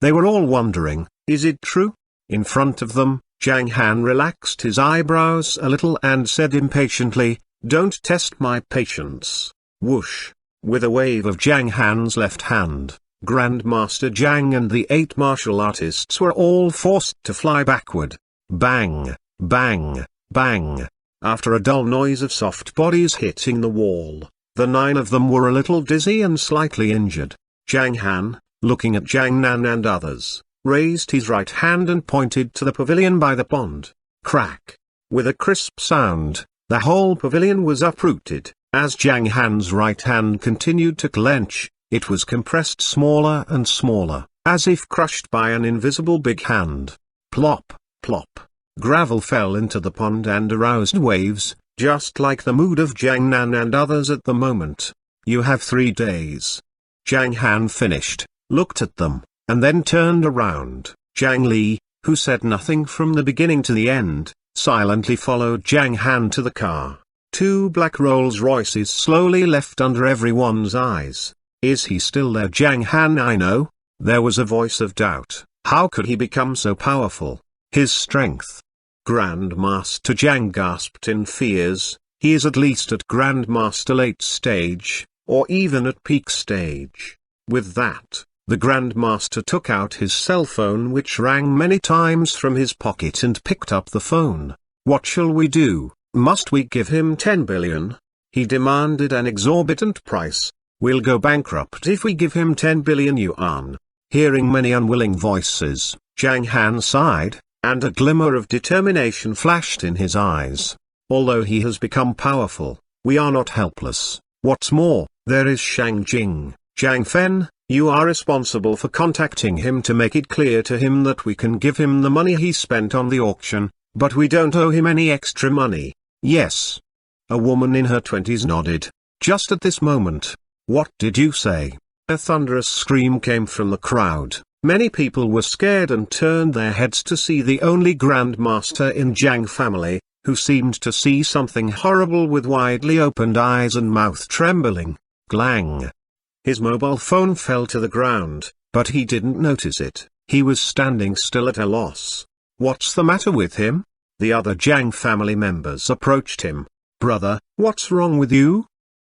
They were all wondering, is it true? In front of them, Zhang Han relaxed his eyebrows a little and said impatiently, don't test my patience. Whoosh! With a wave of Zhang Han's left hand, Grandmaster Zhang and the 8 martial artists were all forced to fly backward. Bang! Bang! Bang! After a dull noise of soft bodies hitting the wall, the 9 of them were a little dizzy and slightly injured. Zhang Han, looking at Zhang Nan and others, raised his right hand and pointed to the pavilion by the pond. Crack! With a crisp sound, the whole pavilion was uprooted. As Zhang Han's right hand continued to clench, it was compressed smaller and smaller, as if crushed by an invisible big hand. Plop, plop. Gravel fell into the pond and aroused waves, just like the mood of Zhang Nan and others at the moment. You have 3 days. Zhang Han finished, looked at them, and then turned around. Zhang Li, who said nothing from the beginning to the end, silently followed Zhang Han to the car. 2 black Rolls Royces slowly left under everyone's eyes. Is he still there? Zhang Han, I know. There was a voice of doubt. How could he become so powerful? His strength. Grandmaster Zhang gasped in fears. He is at least at Grandmaster late stage, or even at peak stage. With that, the Grandmaster took out his cell phone, which rang many times from his pocket, and picked up the phone. What shall we do? Must we give him 10 billion? He demanded an exorbitant price. We'll go bankrupt if we give him 10 billion yuan. Hearing many unwilling voices, Zhang Han sighed, and a glimmer of determination flashed in his eyes. Although he has become powerful, we are not helpless. What's more, there is Shang Jing. Zhang Fen, you are responsible for contacting him to make it clear to him that we can give him the money he spent on the auction, but we don't owe him any extra money. Yes. A woman in her 20s nodded. Just at this moment. What did you say? A thunderous scream came from the crowd. Many people were scared and turned their heads to see the only Grandmaster in Zhang family, who seemed to see something horrible with widely opened eyes and mouth trembling. Glang! His mobile phone fell to the ground, but he didn't notice it. He was standing still at a loss. What's the matter with him? The other Zhang family members approached him. Brother, what's wrong with you?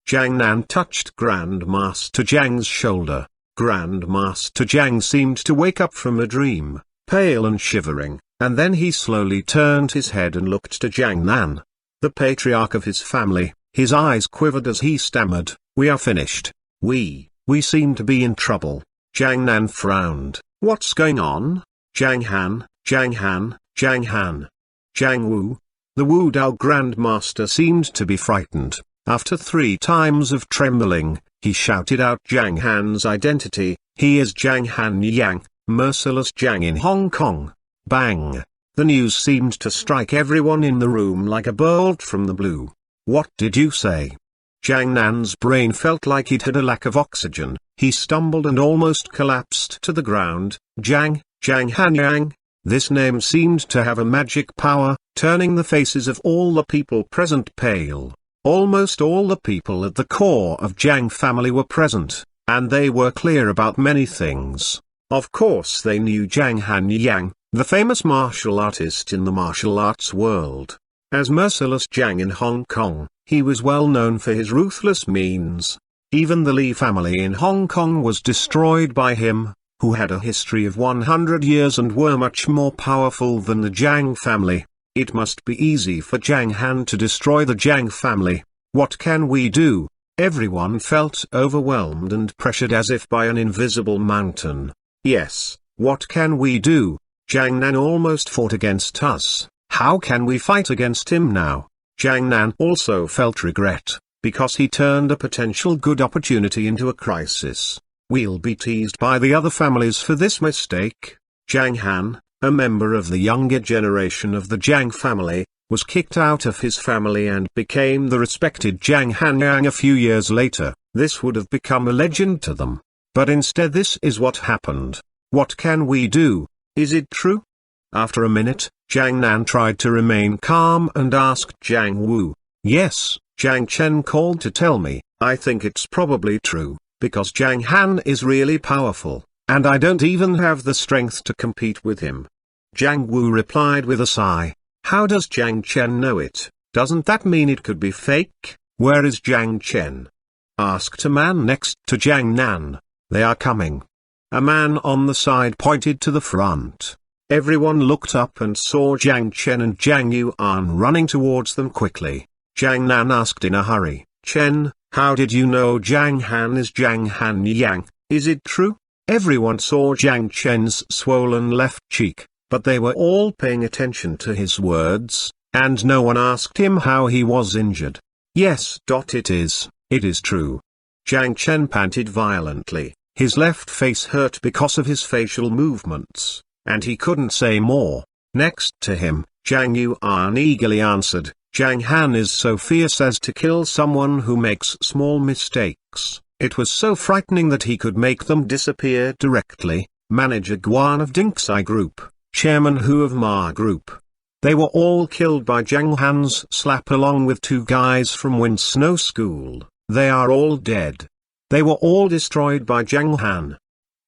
Zhang Nan touched Grandmaster Zhang's shoulder. Grandmaster Zhang seemed to wake up from a dream, pale and shivering, and then he slowly turned his head and looked to Zhang Nan, the patriarch of his family. His eyes quivered as he stammered, we are finished. We seem to be in trouble. Zhang Nan frowned. What's going on? Zhang Han, Zhang Han, Zhang Han. Zhang Wu. The Wu Dao Grandmaster seemed to be frightened. After 3 times of trembling, he shouted out Zhang Han's identity. He is Zhang Han Yang, Merciless Zhang in Hong Kong. Bang! The news seemed to strike everyone in the room like a bolt from the blue. What did you say? Zhang Nan's brain felt like it had a lack of oxygen. He stumbled and almost collapsed to the ground. Zhang Han. This name seemed to have a magic power, turning the faces of all the people present pale. Almost all the people at the core of Zhang family were present, and they were clear about many things. Of course they knew Zhang Han, the famous martial artist in the martial arts world. As Merciless Zhang in Hong Kong, he was well known for his ruthless means. Even the Li family in Hong Kong was destroyed by him, who had a history of 100 years and were much more powerful than the Zhang family. It must be easy for Zhang Han to destroy the Zhang family. What can we do? Everyone felt overwhelmed and pressured as if by an invisible mountain. Yes, what can we do? Zhang Nan almost fought against us. How can we fight against him now? Zhang Nan also felt regret, because he turned a potential good opportunity into a crisis. We'll be teased by the other families for this mistake. Zhang Han, a member of the younger generation of the Zhang family, was kicked out of his family and became the respected Zhang Han a few years later. This would have become a legend to them. But instead this is what happened. What can we do? Is it true? After a minute, Zhang Nan tried to remain calm and asked Zhang Wu. Yes, Zhang Chen called to tell me. I think it's probably true, because Zhang Han is really powerful, and I don't even have the strength to compete with him. Zhang Wu replied with a sigh. How does Zhang Chen know it? Doesn't that mean it could be fake? Where is Zhang Chen? Asked a man next to Zhang Nan. They are coming. A man on the side pointed to the front. Everyone looked up and saw Zhang Chen and Zhang Yuan running towards them quickly. Zhang Nan asked in a hurry, Chen, how did you know Zhang Han is Zhang Han Yang? Is it true? Everyone saw Zhang Chen's swollen left cheek, but they were all paying attention to his words, and no one asked him how he was injured. Yes, it is true. Zhang Chen panted violently. His left face hurt because of his facial movements, and he couldn't say more. Next to him, Zhang Yuan eagerly answered, Zhang Han is so fierce as to kill someone who makes small mistakes. It was so frightening that he could make them disappear directly. Manager Guan of Dinxai Group, Chairman Hu of Ma Group. They were all killed by Zhang Han's slap along with 2 guys from Wind Snow School. They are all dead. They were all destroyed by Zhang Han.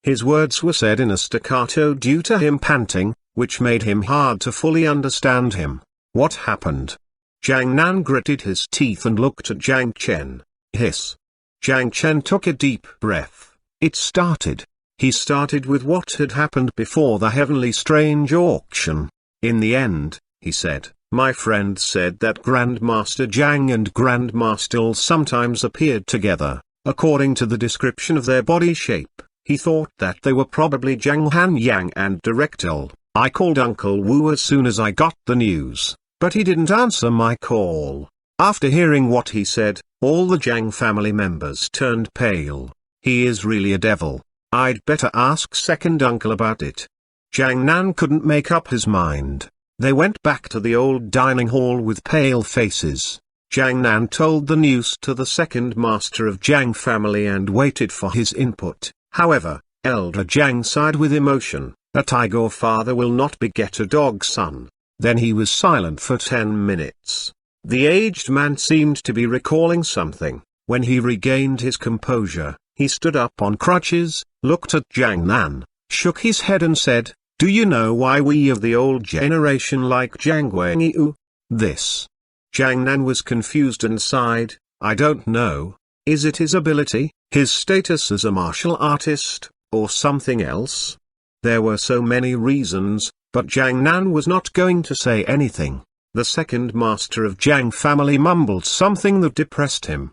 His words were said in a staccato due to him panting, which made him hard to fully understand him. What happened? Zhang Nan gritted his teeth and looked at Zhang Chen. Hiss. Zhang Chen took a deep breath. It started. He started with what had happened before the Heavenly Strange auction. In the end, he said, my friend said that Grandmaster Zhang and Grandmaster Il sometimes appeared together. According to the description of their body shape, he thought that they were probably Zhang Han Yang and Direct Il. I called Uncle Wu as soon as I got the news, but he didn't answer my call. After hearing what he said, all the Zhang family members turned pale. He is really a devil. I'd better ask second uncle about it. Zhang Nan couldn't make up his mind. They went back to the old dining hall with pale faces. Zhang Nan told the news to the second master of Zhang family and waited for his input. However, Elder Zhang sighed with emotion. A tiger father will not beget a dog son. Then he was silent for 10 minutes. The aged man seemed to be recalling something. When he regained his composure, he stood up on crutches, looked at Zhang Nan, shook his head and said, do you know why we of the old generation like Zhang Wangyu? This. Zhang Nan was confused and sighed, I don't know. Is it his ability, his status as a martial artist, or something else? There were so many reasons, but Zhang Nan was not going to say anything. The second master of Zhang family mumbled something that depressed him.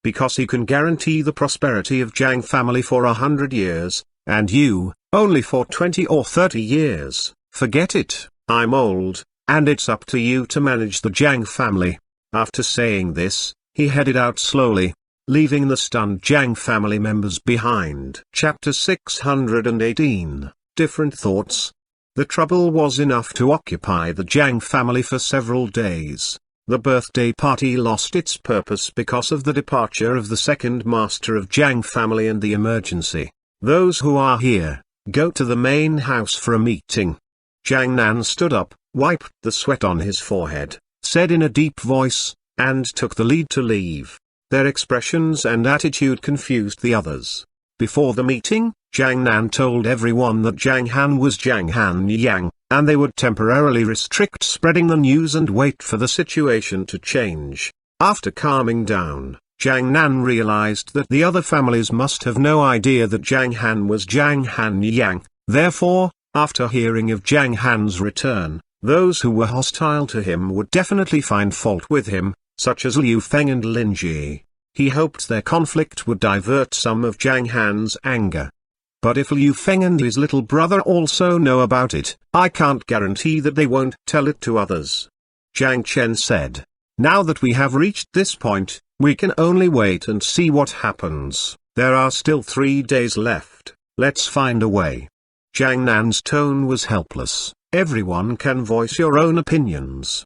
Because he can guarantee the prosperity of Zhang family for 100 years, and you, only for 20 or 30 years, forget it. I'm old, and it's up to you to manage the Zhang family. After saying this, he headed out slowly, leaving the stunned Zhang family members behind. Chapter 618 different thoughts. The trouble was enough to occupy the Zhang family for several days. The birthday party lost its purpose because of the departure of the second master of Zhang family and the emergency. Those who are here, go to the main house for a meeting. Zhang Nan stood up, wiped the sweat on his forehead, said in a deep voice, and took the lead to leave. Their expressions and attitude confused the others. Before the meeting, Zhang Nan told everyone that Zhang Han was Zhang Han Yang, and they would temporarily restrict spreading the news and wait for the situation to change. After calming down, Zhang Nan realized that the other families must have no idea that Zhang Han was Zhang Han Yang. Therefore, after hearing of Zhang Han's return, those who were hostile to him would definitely find fault with him, such as Liu Feng and Lin Ji. He hoped their conflict would divert some of Zhang Han's anger. But if Liu Feng and his little brother also know about it, I can't guarantee that they won't tell it to others. Zhang Chen said. Now that we have reached this point, we can only wait and see what happens. There are still 3 days left. Let's find a way. Zhang Nan's tone was helpless. Everyone can voice your own opinions.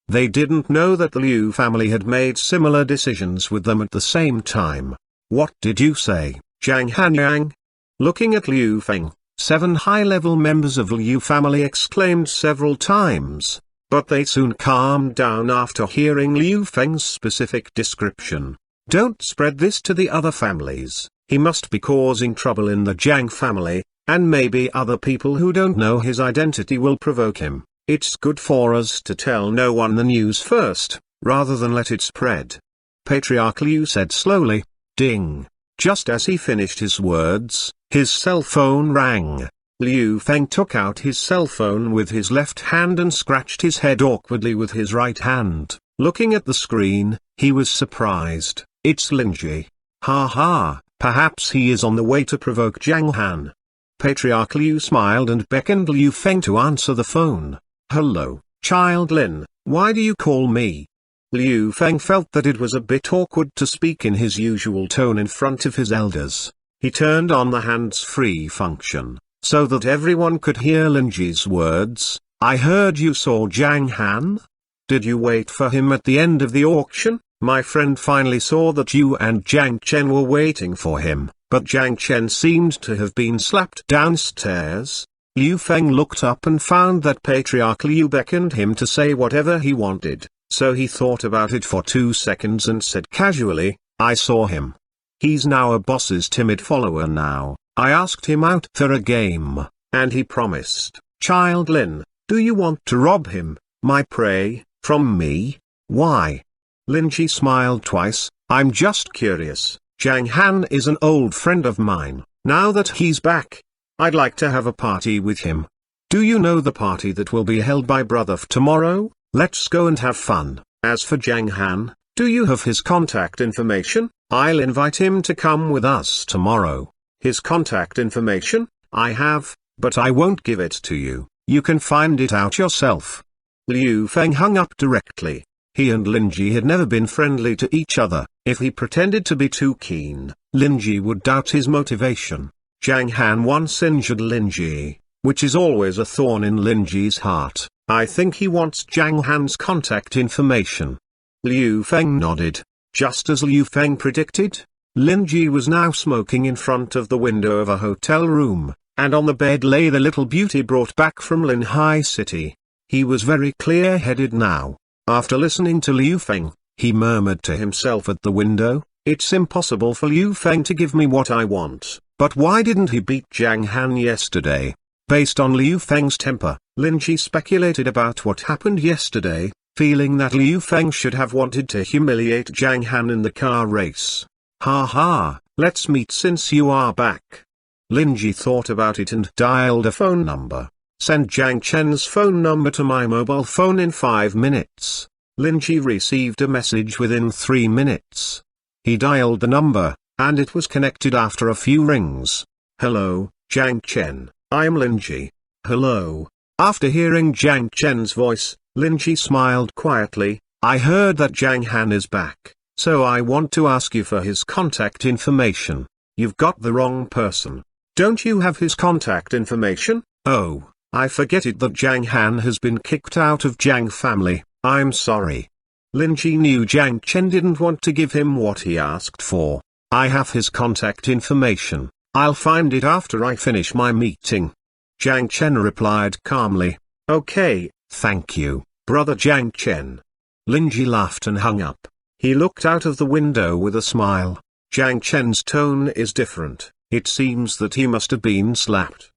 They didn't know that the Liu family had made similar decisions with them at the same time. What did you say, Zhang Hanyang? Looking at Liu Feng, 7 high-level members of Liu family exclaimed several times, but they soon calmed down after hearing Liu Feng's specific description. Don't spread this to the other families. He must be causing trouble in the Zhang family, and maybe other people who don't know his identity will provoke him. It's good for us to tell no one the news first, rather than let it spread. Patriarch Liu said slowly. Ding. Just as he finished his words, his cell phone rang. Liu Feng took out his cell phone with his left hand and scratched his head awkwardly with his right hand. Looking at the screen, he was surprised. It's Linji. Ha ha, perhaps he is on the way to provoke Zhang Han. Patriarch Liu smiled and beckoned Liu Feng to answer the phone. Hello, child Lin, why do you call me? Liu Feng felt that it was a bit awkward to speak in his usual tone in front of his elders. He turned on the hands-free function, so that everyone could hear Linji's words. I heard you saw Zhang Han? Did you wait for him at the end of the auction? My friend finally saw that you and Zhang Chen were waiting for him, but Zhang Chen seemed to have been slapped downstairs. Liu Feng looked up and found that Patriarch Liu beckoned him to say whatever he wanted, so he thought about it for 2 seconds and said casually, I saw him. He's now a boss's timid follower now. I asked him out for a game, and he promised. Child Lin, do you want to rob him, my prey, from me? Why? Linji smiled twice. I'm just curious. Zhang Han is an old friend of mine. Now that he's back, I'd like to have a party with him. Do you know the party that will be held by Brother tomorrow? Let's go and have fun. As for Zhang Han, do you have his contact information? I'll invite him to come with us tomorrow. His contact information? I have, but I won't give it to you. You can find it out yourself. Liu Feng hung up directly. He and Linji had never been friendly to each other. If he pretended to be too keen, Linji would doubt his motivation. Zhang Han once injured Linji, which is always a thorn in Linji's heart. I think he wants Zhang Han's contact information. Liu Feng nodded. Just as Liu Feng predicted, Linji was now smoking in front of the window of a hotel room, and on the bed lay the little beauty brought back from Lin Hai City. He was very clear-headed now. After listening to Liu Feng, he murmured to himself at the window, it's impossible for Liu Feng to give me what I want, but why didn't he beat Zhang Han yesterday? Based on Liu Feng's temper, Linji speculated about what happened yesterday, feeling that Liu Feng should have wanted to humiliate Zhang Han in the car race. Ha ha, let's meet since you are back. Linji thought about it and dialed a phone number. Send Zhang Chen's phone number to my mobile phone in 5 minutes. Linji received a message within 3 minutes. He dialed the number, and it was connected after a few rings. Hello, Zhang Chen, I'm Linji. Hello. After hearing Zhang Chen's voice, Linji smiled quietly. I heard that Zhang Han is back, so I want to ask you for his contact information. You've got the wrong person. Don't you have his contact information? Oh, I forget it that Zhang Han has been kicked out of Zhang family. I'm sorry. Lin Ji knew Zhang Chen didn't want to give him what he asked for. I have his contact information. I'll find it after I finish my meeting. Zhang Chen replied calmly. Okay, thank you, brother Zhang Chen. Lin Ji laughed and hung up. He looked out of the window with a smile. Zhang Chen's tone is different. It seems that he must have been slapped.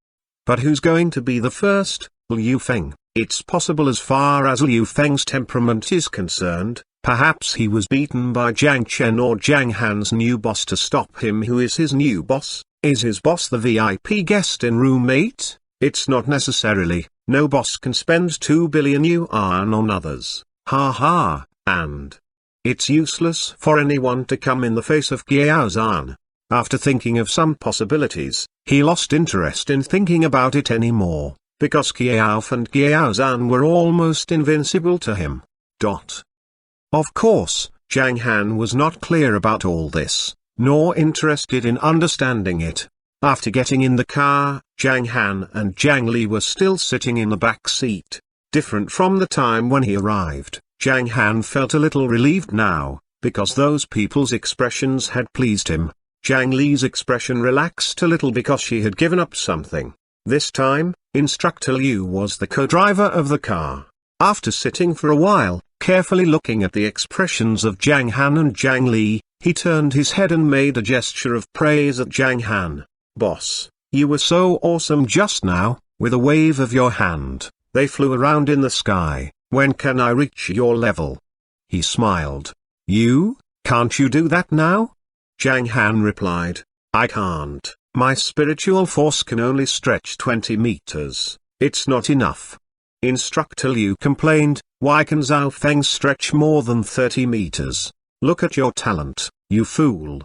But who's going to be the first? Liu Feng. It's possible as far as Liu Feng's temperament is concerned. Perhaps he was beaten by Zhang Chen or Zhang Han's new boss to stop him. Who is his new boss? Is his boss the VIP guest in room 8? It's not necessarily. No boss can spend 2 billion yuan on others. Ha ha, and it's useless for anyone to come in the face of Xiao Zhan. After thinking of some possibilities, he lost interest in thinking about it anymore, because Xiao and Xiao Zhan were almost invincible to him. Of course, Zhang Han was not clear about all this, nor interested in understanding it. After getting in the car, Zhang Han and Zhang Li were still sitting in the back seat. Different from the time when he arrived, Zhang Han felt a little relieved now, because those people's expressions had pleased him. Zhang Li's expression relaxed a little because she had given up something. This time, Instructor Liu was the co-driver of the car. After sitting for a while, carefully looking at the expressions of Zhang Han and Zhang Li, he turned his head and made a gesture of praise at Zhang Han. Boss, you were so awesome just now. With a wave of your hand, they flew around in the sky. When can I reach your level? He smiled. You? Can't you do that now? Zhang Han replied. I can't. My spiritual force can only stretch 20 meters. It's not enough. Instructor Liu complained. Why can Zhao Feng stretch more than 30 meters? Look at your talent, you fool.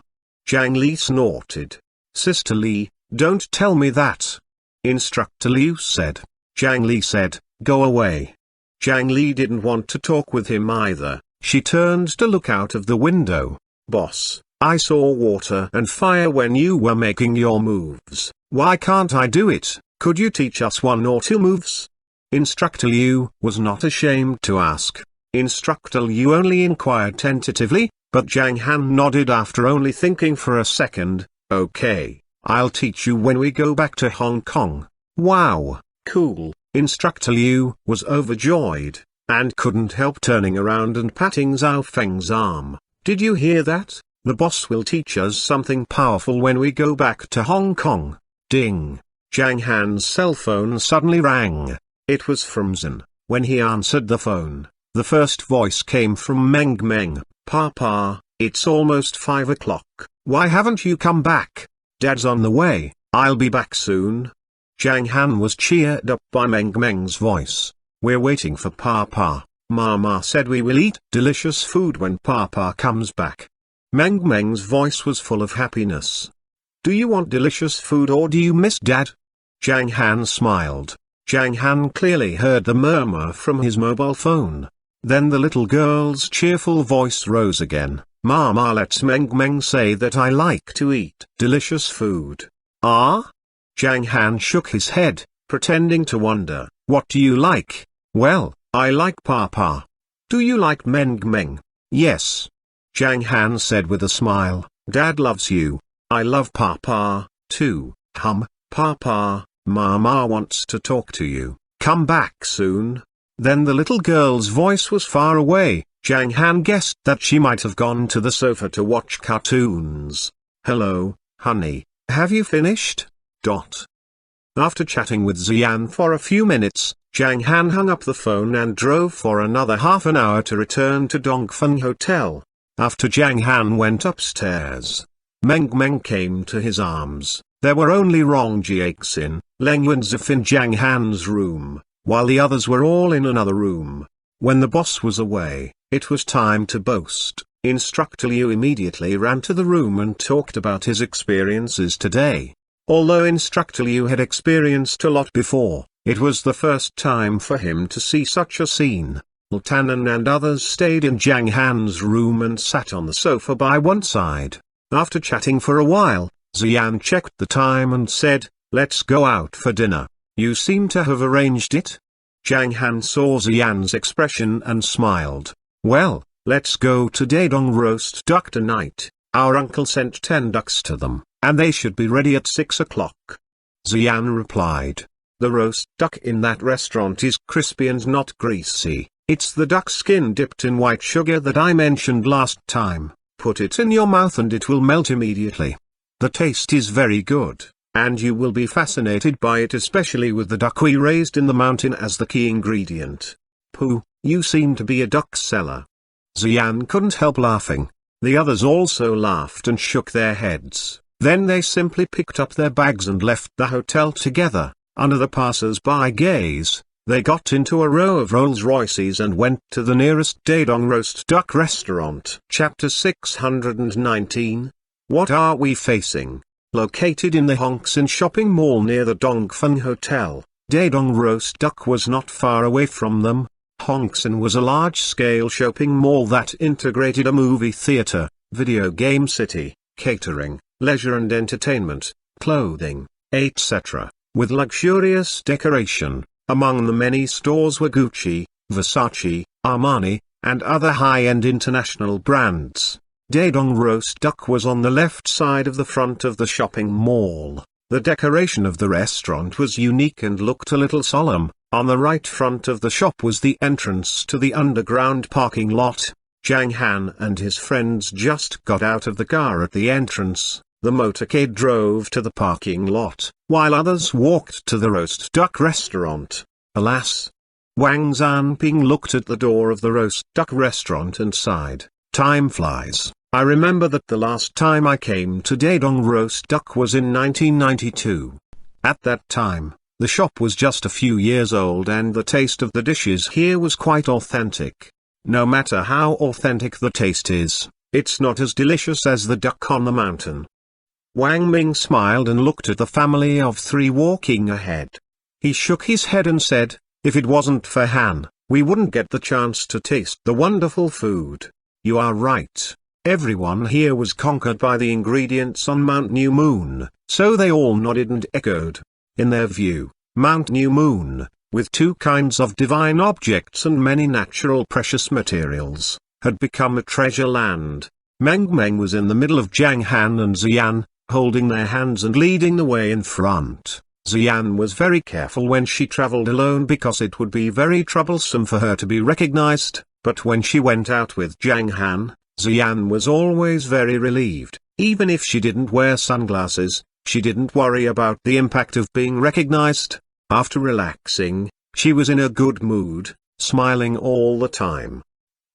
Zhang Li snorted. Sister Li, don't tell me that. Instructor Liu said. Zhang Li said, go away. Zhang Li didn't want to talk with him either. She turned to look out of the window. Boss, I saw water and fire when you were making your moves. Why can't I do it? Could you teach us 1 or 2 moves? Instructor Liu was not ashamed to ask. Instructor Liu only inquired tentatively, but Zhang Han nodded after only thinking for a second. Okay, I'll teach you when we go back to Hong Kong. Wow, cool. Instructor Liu was overjoyed, and couldn't help turning around and patting Zhao Feng's arm. Did you hear that? The boss will teach us something powerful when we go back to Hong Kong. Ding. Zhang Han's cell phone suddenly rang. It was from Zhen. When he answered the phone, the first voice came from Meng Meng. Papa, it's almost 5 o'clock. Why haven't you come back? Dad's on the way. I'll be back soon. Zhang Han was cheered up by Meng Meng's voice. We're waiting for Papa. Mama said we will eat delicious food when Papa comes back. Meng Meng's voice was full of happiness. Do you want delicious food or do you miss Dad? Zhang Han smiled. Zhang Han clearly heard the murmur from his mobile phone. Then the little girl's cheerful voice rose again. Mama lets Meng Meng say that I like to eat delicious food. Ah? Zhang Han shook his head, pretending to wonder. What do you like? Well, I like Papa. Do you like Meng Meng? Yes. Zhang Han said with a smile. Dad loves you. I love Papa, too. Papa, Mama wants to talk to you. Come back soon. Then the little girl's voice was far away. Zhang Han guessed that she might have gone to the sofa to watch cartoons. Hello, honey, have you finished? After chatting with Xian for a few minutes, Zhang Han hung up the phone and drove for another half an hour to return to Dongfeng Hotel. After Zhang Han went upstairs, Meng Meng came to his arms. There were only Rong Jiaxin, Leng Yunzif in Zhang Han's room, while the others were all in another room. When the boss was away, it was time to boast. Instructor Liu immediately ran to the room and talked about his experiences today. Although Instructor Liu had experienced a lot before, it was the first time for him to see such a scene. Tannen and others stayed in Zhang Han's room and sat on the sofa by one side. After chatting for a while, Zhang checked the time and said, "Let's go out for dinner. You seem to have arranged it?" Zhang Han saw Zhang's expression and smiled. "Well, let's go to Dadong roast duck tonight. Our uncle sent 10 ducks to them, and they should be ready at 6 o'clock. Zhang replied. "The roast duck in that restaurant is crispy and not greasy. It's the duck skin dipped in white sugar that I mentioned last time. Put it in your mouth and it will melt immediately. The taste is very good, and you will be fascinated by it, especially with the duck we raised in the mountain as the key ingredient." "Pooh, you seem to be a duck seller." Zhang couldn't help laughing. The others also laughed and shook their heads. Then they simply picked up their bags and left the hotel together. Under the passers-by gaze, they got into a row of Rolls-Royces and went to the nearest Dadong roast duck restaurant. Chapter 619. What are we facing? Located in the Hongxin shopping mall near the Dongfeng Hotel, Dadong roast duck was not far away from them. Hongxin was a large-scale shopping mall that integrated a movie theater, video game city, catering, leisure and entertainment, clothing, etc., with luxurious decoration. Among the many stores were Gucci, Versace, Armani, and other high-end international brands. Dadong roast duck was on the left side of the front of the shopping mall. The decoration of the restaurant was unique and looked a little solemn. On the right front of the shop was the entrance to the underground parking lot. Zhang Han and his friends just got out of the car at the entrance. The motorcade drove to the parking lot, while others walked to the roast duck restaurant. Alas! Wang Zanping looked at the door of the roast duck restaurant and sighed. "Time flies. I remember that the last time I came to Dadong roast duck was in 1992. At that time, the shop was just a few years old and the taste of the dishes here was quite authentic. No matter how authentic the taste is, it's not as delicious as the duck on the mountain." Wang Ming smiled and looked at the family of 3 walking ahead. He shook his head and said, "If it wasn't for Han, we wouldn't get the chance to taste the wonderful food." "You are right. Everyone here was conquered by the ingredients on Mount New Moon," so they all nodded and echoed. In their view, Mount New Moon, with 2 kinds of divine objects and many natural precious materials, had become a treasure land. Meng was in the middle of Zhang Han and Zhang, holding their hands and leading the way in front. Zhang was very careful when she traveled alone because it would be very troublesome for her to be recognized, but when she went out with Zhang Han, Zhang was always very relieved. Even if she didn't wear sunglasses, she didn't worry about the impact of being recognized. After relaxing, she was in a good mood, smiling all the time.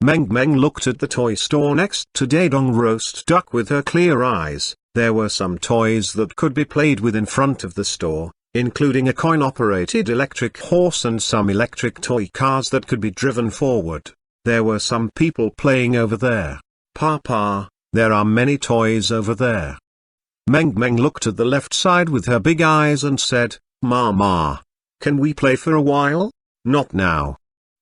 Meng looked at the toy store next to Dadong roast duck with her clear eyes. There were some toys that could be played with in front of the store, including a coin-operated electric horse and some electric toy cars that could be driven forward. There were some people playing over there. "Papa, there are many toys over there." Meng looked at the left side with her big eyes and said, "Mama, can we play for a while?" "Not now."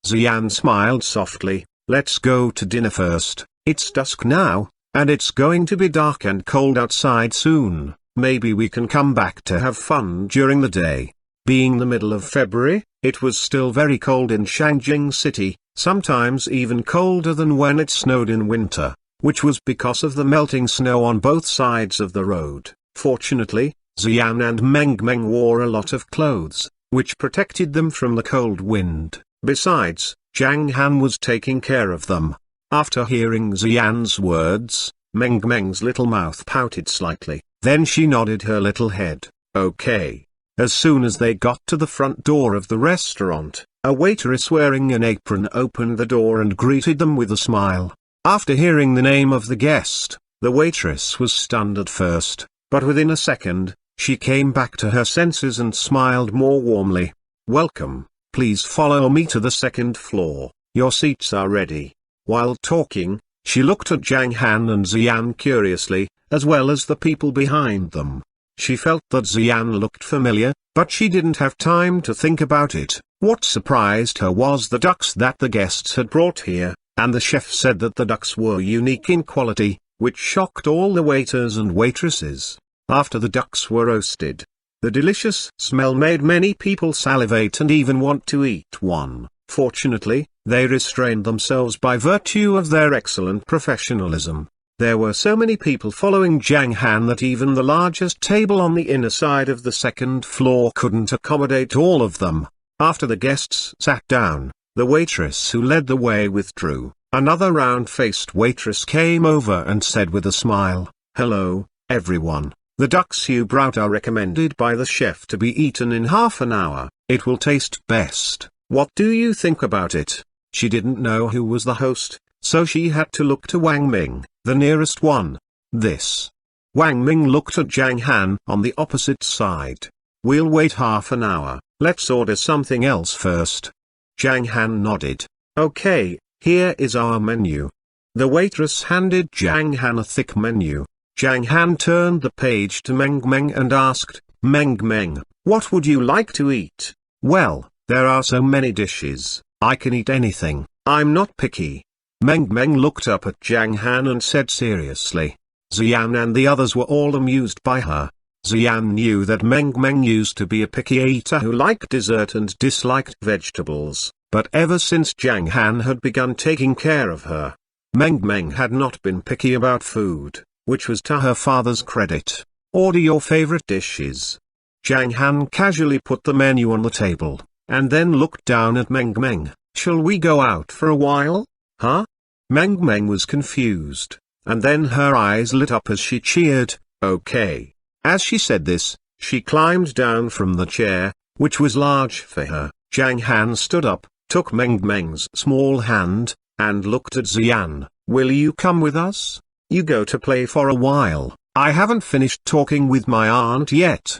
Zhang smiled softly. "Let's go to dinner first. It's dusk now, and it's going to be dark and cold outside soon. Maybe we can come back to have fun during the day." Being the middle of February, it was still very cold in Shangjing City, sometimes even colder than when it snowed in winter, which was because of the melting snow on both sides of the road. Fortunately, Zhang and Meng wore a lot of clothes, which protected them from the cold wind. Besides, Zhang Han was taking care of them. After hearing Zhang's words, Meng's little mouth pouted slightly, then she nodded her little head. "Okay." As soon as they got to the front door of the restaurant, a waitress wearing an apron opened the door and greeted them with a smile. After hearing the name of the guest, the waitress was stunned at first, but within a second, she came back to her senses and smiled more warmly. "Welcome, please follow me to the 2nd floor, your seats are ready." While talking, she looked at Zhang Han and Zhang curiously, as well as the people behind them. She felt that Zhang looked familiar, but she didn't have time to think about it. What surprised her was the ducks that the guests had brought here, and the chef said that the ducks were unique in quality, which shocked all the waiters and waitresses. after the ducks were roasted. The delicious smell made many people salivate and even want to eat one. Fortunately, they restrained themselves by virtue of their excellent professionalism. There were so many people following Zhang Han that even the largest table on the inner side of the second floor couldn't accommodate all of them. After the guests sat down, the waitress who led the way withdrew. Another round-faced waitress came over and said with a smile, "Hello, everyone. The ducks you brought are recommended by the chef to be eaten in half an hour. It will taste best. What do you think about it?" She didn't know who was the host, so she had to look to Wang Ming, the nearest one. This. Wang Ming looked at Zhang Han on the opposite side. "We'll wait half an hour. Let's order something else first." Zhang Han nodded. "Okay, here is our menu." The waitress handed Zhang Han a thick menu. Zhang Han turned the page to Meng Meng and asked, "Meng Meng, what would you like to eat?" "Well, there are so many dishes, I can eat anything, I'm not picky." Meng Meng looked up at Zhang Han and said seriously. Xian and the others were all amused by her. Xian knew that Meng Meng used to be a picky eater who liked dessert and disliked vegetables, but ever since Zhang Han had begun taking care of her, Meng Meng had not been picky about food, which was to her father's credit. "Order your favorite dishes." Zhang Han casually put the menu on the table, and then looked down at Meng Meng. "Shall we go out for a while? Huh?" Meng Meng was confused, and then her eyes lit up as she cheered, "Okay." As she said this, she climbed down from the chair, which was large for her. Zhang Han stood up, took Meng Meng's small hand, and looked at Xian. "Will you come with us? You go to play for a while, I haven't finished talking with my aunt yet."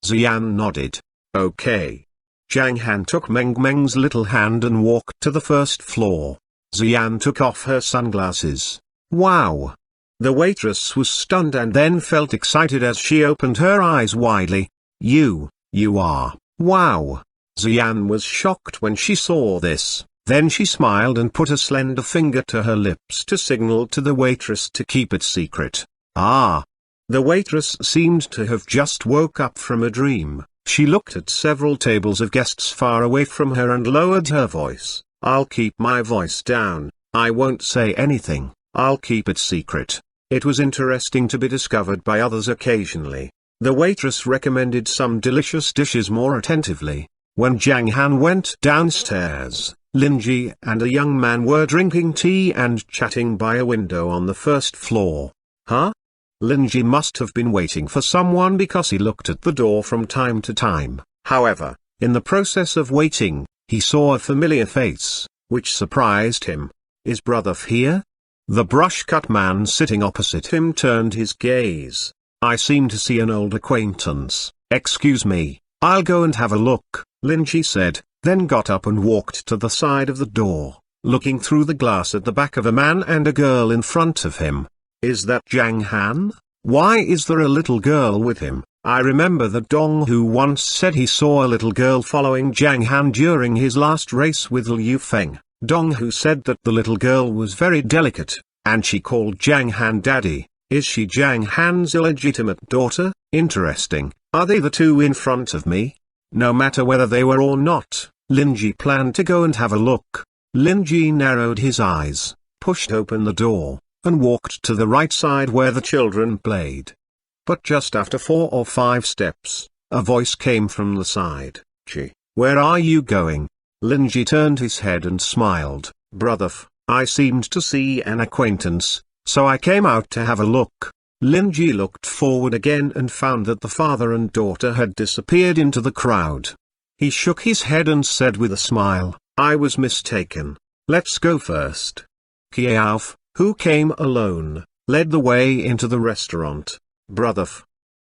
Xian nodded. "Okay." Zhang Han took Meng Meng's little hand and walked to the first floor. Xian took off her sunglasses. "Wow!" The waitress was stunned and then felt excited as she opened her eyes widely. You are, wow!" Xian was shocked when she saw this. Then she smiled and put a slender finger to her lips to signal to the waitress to keep it secret. "Ah!" The waitress seemed to have just woke up from a dream. She looked at several tables of guests far away from her and lowered her voice. "I'll keep my voice down, I won't say anything, I'll keep it secret." It was interesting to be discovered by others occasionally. The waitress recommended some delicious dishes more attentively. When Zhang Han went downstairs, Linji and a young man were drinking tea and chatting by a window on the first floor. Huh? Linji must have been waiting for someone because he looked at the door from time to time. However, in the process of waiting, he saw a familiar face, which surprised him. "Is brother here?" The brush-cut man sitting opposite him turned his gaze. "I seem to see an old acquaintance. Excuse me, I'll go and have a look," Linji said, then got up and walked to the side of the door, looking through the glass at the back of a man and a girl in front of him. "Is that Zhang Han? Why is there a little girl with him? I remember that Dong who once said he saw a little girl following Zhang Han during his last race with Liu Feng. Dong who said that the little girl was very delicate, and she called Zhang Han daddy. Is she Zhang Han's illegitimate daughter? Interesting. Are they the two in front of me?" No matter whether they were or not, Linji planned to go and have a look. Linji narrowed his eyes, pushed open the door, and walked to the right side where the children played. But just after 4 or 5 steps, a voice came from the side. "Chi, where are you going?" Linji turned his head and smiled. "Brother, I seemed to see an acquaintance, so I came out to have a look." Linji looked forward again and found that the father and daughter had disappeared into the crowd. He shook his head and said with a smile, "I was mistaken. Let's go first." Kiaof, who came alone, led the way into the restaurant. "Brother."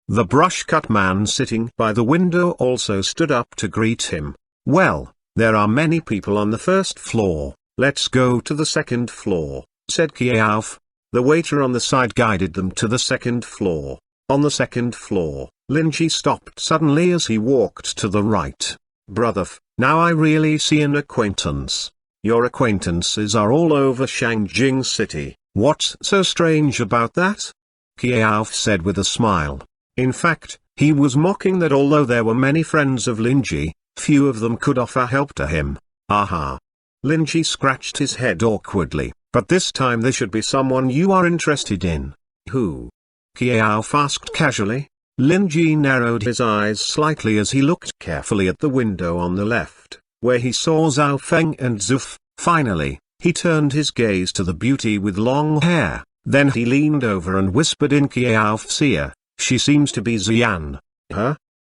The brush-cut man sitting by the window also stood up to greet him. "Well, there are many people on the first floor, let's go to the second floor," said Kiaof. The waiter on the side guided them to the second floor. On the second floor, Linji stopped suddenly as he walked to the right. "Brother, now I really see an acquaintance. Your acquaintances are all over Shangjing City. What's so strange about that?" Kiaof said with a smile. In fact, he was mocking that although there were many friends of Lin Ji, few of them could offer help to him. Aha. Lin Ji scratched his head awkwardly, but this time there should be someone you are interested in. Who? Kiao asked casually. Lin Ji narrowed his eyes slightly as he looked carefully at the window on the left, where he saw Zhao Feng and Zuf. Finally, he turned his gaze to the beauty with long hair, then he leaned over and whispered in Kiao's ear, "She seems to be Xian." Huh?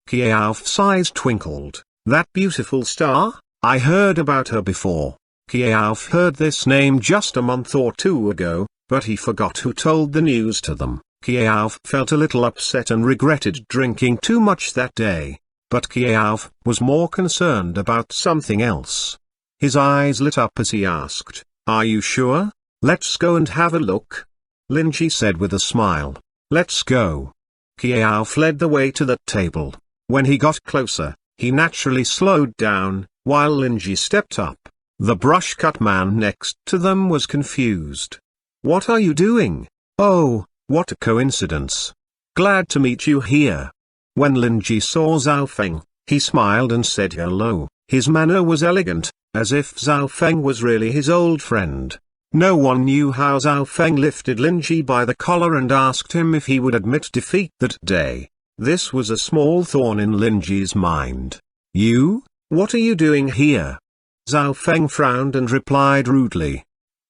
Kiao's eyes twinkled. That beautiful star? I heard about her before. Kiao heard this name just a month or two ago, but he forgot who told the news to them. Kiao felt a little upset and regretted drinking too much that day. But Kiao was more concerned about something else. His eyes lit up as he asked, "Are you sure? Let's go and have a look." Lin Ji said with a smile, "Let's go." Kiao led the way to that table. When he got closer, he naturally slowed down, while Lin Ji stepped up. The brush-cut man next to them was confused. "What are you doing? Oh, what a coincidence. Glad to meet you here." When Lin Ji saw Zhao Feng, he smiled and said hello. His manner was elegant, as if Zhao Feng was really his old friend. No one knew how Zhao Feng lifted Lin Ji by the collar and asked him if he would admit defeat that day. This was a small thorn in Lin Ji's mind. "You? What are you doing here?" Zhao Feng frowned and replied rudely.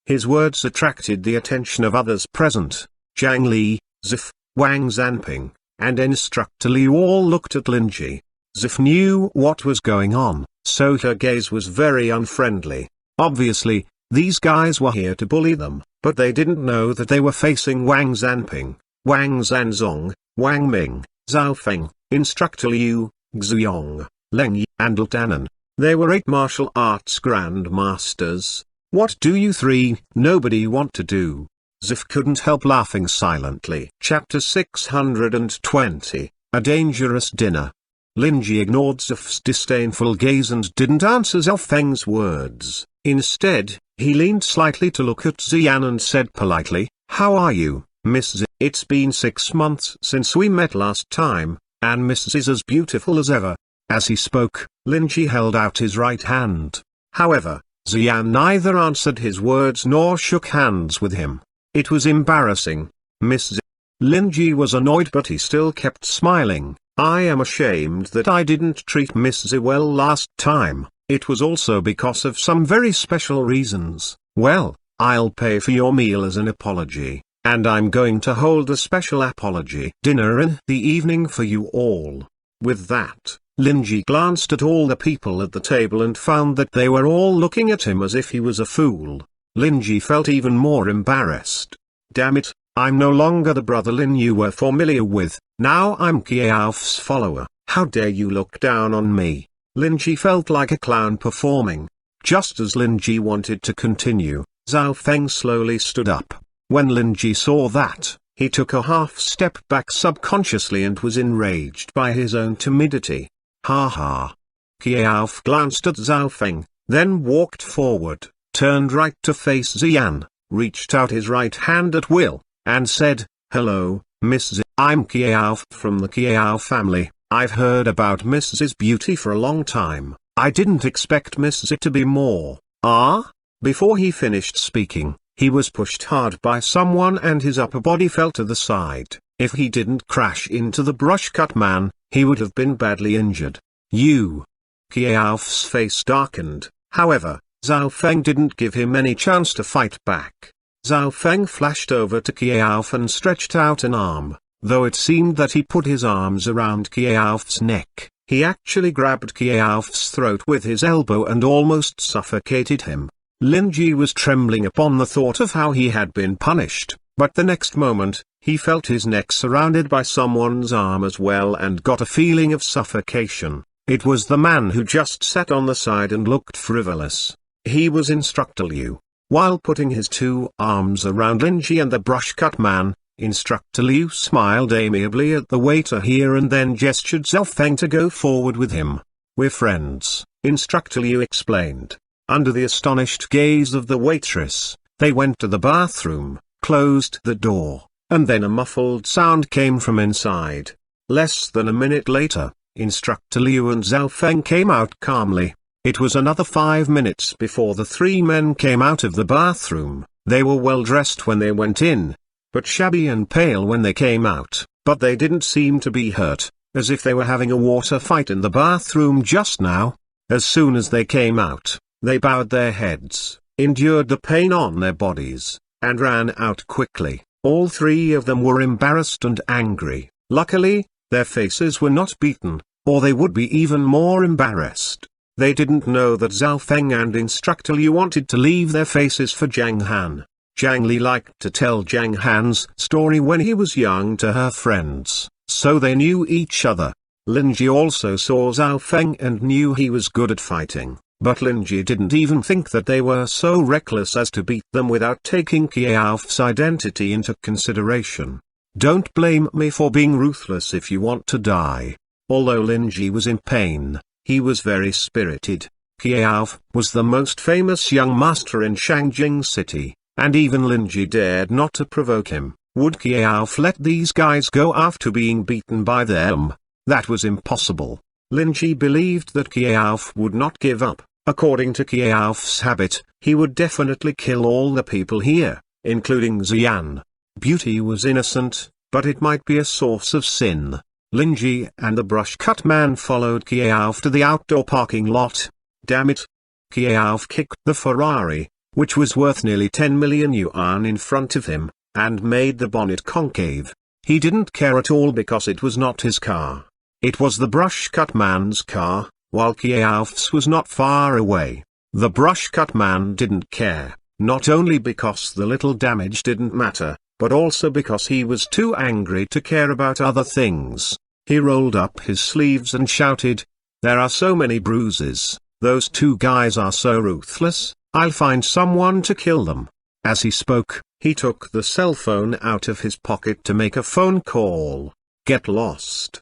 His words attracted the attention of others present. Zhang Li, Zif, Wang Zanping, and Instructor Liu all looked at Lin Ji. Zif knew what was going on, so her gaze was very unfriendly. Obviously, these guys were here to bully them, but they didn't know that they were facing Wang Zanping, Wang Zanzong, Wang Ming, Zhao Feng, Instructor Liu, Xuyong, Leng Yi, and Ltanan. They were 8 martial arts grandmasters. What do you three nobody want to do? Zif couldn't help laughing silently. Chapter 620, A Dangerous Dinner. Lin Ji ignored Zif's disdainful gaze and didn't answer Zhao Feng's words. Instead, he leaned slightly to look at Xian and said politely, "How are you, Miss Z? It's been 6 months since we met last time, and Miss Z is as beautiful as ever." As he spoke, Lin Ji held out his right hand. However, Xian neither answered his words nor shook hands with him. It was embarrassing. "Miss Z." Lin Ji was annoyed, but he still kept smiling. "I am ashamed that I didn't treat Miss Z well last time. It was also because of some very special reasons. Well, I'll pay for your meal as an apology, and I'm going to hold a special apology dinner in the evening for you all." With that, Lin Ji glanced at all the people at the table and found that they were all looking at him as if he was a fool. Lin Ji felt even more embarrassed. "Damn it, I'm no longer the brother Lin you were familiar with, now I'm Kiao's follower. How dare you look down on me?" Lin Ji felt like a clown performing. Just as Lin Ji wanted to continue, Zhao Feng slowly stood up. When Lin Ji saw that, he took a half step back subconsciously and was enraged by his own timidity. "Ha ha." Kiao glanced at Zhao Feng, then walked forward, turned right to face Xian, reached out his right hand at will, and said, "Hello, Miss Z. I'm Kiao from the Kiao family. I've heard about Miss Z's beauty for a long time. I didn't expect Miss Z to be more." "Ah?" Before he finished speaking, he was pushed hard by someone and his upper body fell to the side. If he didn't crash into the brush-cut man, he would have been badly injured. "You." Kiao's face darkened. However, Zhao Feng didn't give him any chance to fight back. Zhao Feng flashed over to Kiao and stretched out an arm. Though it seemed that he put his arms around Kiao's neck, he actually grabbed Kiao's throat with his elbow and almost suffocated him. Lin Ji was trembling upon the thought of how he had been punished, but the next moment, he felt his neck surrounded by someone's arm as well and got a feeling of suffocation. It was the man who just sat on the side and looked frivolous. He was Instructor Liu. While putting his 2 arms around Lin Ji and the brush-cut man, Instructor Liu smiled amiably at the waiter here and then gestured Zhao Feng to go forward with him. "We're friends," Instructor Liu explained. Under the astonished gaze of the waitress, they went to the bathroom, closed the door, and then a muffled sound came from inside. Less than a minute later, Instructor Liu and Zhao Feng came out calmly. It was another 5 minutes before the three men came out of the bathroom. They were well dressed when they went in, but shabby and pale when they came out. But they didn't seem to be hurt, as if they were having a water fight in the bathroom just now. As soon as they came out, they bowed their heads, endured the pain on their bodies, and ran out quickly. All three of them were embarrassed and angry. Luckily, their faces were not beaten, or they would be even more embarrassed. They didn't know that Zhao Feng and Instructor Liu wanted to leave their faces for Zhang Han. Zhang Li liked to tell Zhang Han's story when he was young to her friends, so they knew each other. Lin Ji also saw Zhao Feng and knew he was good at fighting, but Lin Ji didn't even think that they were so reckless as to beat them without taking Kiaof's identity into consideration. Don't blame me for being ruthless if you want to die. Although Lin Ji was in pain, he was very spirited. Kiaof was the most famous young master in Shangjing City, and even Lin Ji dared not to provoke him. Would Kiaof let these guys go after being beaten by them? That was impossible. Lin Ji believed that Kiaof would not give up. According to Kiaof's habit, he would definitely kill all the people here, including Xian. Beauty was innocent, but it might be a source of sin. Lin Ji and the brush-cut man followed Kiaof to the outdoor parking lot. Damn it! Kiaof kicked the Ferrari, which was worth nearly 10 million yuan in front of him, and made the bonnet concave. He didn't care at all because it was not his car. It was the brush-cut man's car, while Kiaof's was not far away. The brush-cut man didn't care, not only because the little damage didn't matter, but also because he was too angry to care about other things. He rolled up his sleeves and shouted, "There are so many bruises, those two guys are so ruthless, I'll find someone to kill them." As he spoke, he took the cell phone out of his pocket to make a phone call. Get lost.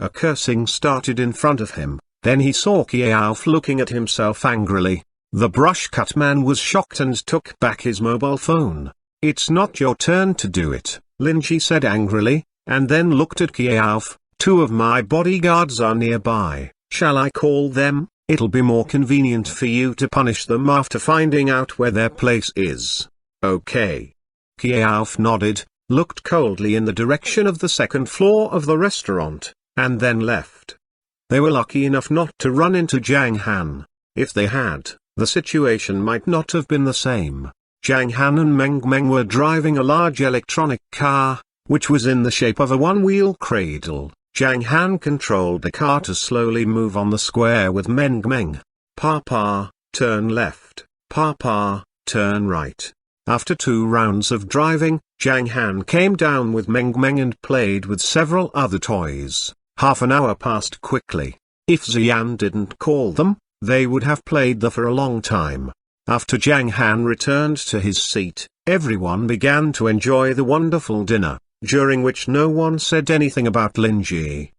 A cursing started in front of him, then he saw Kiaof looking at himself angrily. The brush-cut man was shocked and took back his mobile phone. "It's not your turn to do it," Lin Ji said angrily, and then looked at Kiaof. "Two of my bodyguards are nearby. Shall I call them? It'll be more convenient for you to punish them after finding out where their place is." "Okay." Kiaof nodded, looked coldly in the direction of the second floor of the restaurant, and then left. They were lucky enough not to run into Zhang Han. If they had, the situation might not have been the same. Zhang Han and Meng were driving a large electronic car, which was in the shape of a one-wheel cradle. Zhang Han controlled the car to slowly move on the square with Meng. "Papa, turn left. Papa, turn right." After 2 rounds of driving, Zhang Han came down with Meng and played with several other toys. Half an hour passed quickly. If Xian didn't call them, they would have played there for a long time. After Zhang Han returned to his seat, everyone began to enjoy the wonderful dinner, during which no one said anything about Lin Ji.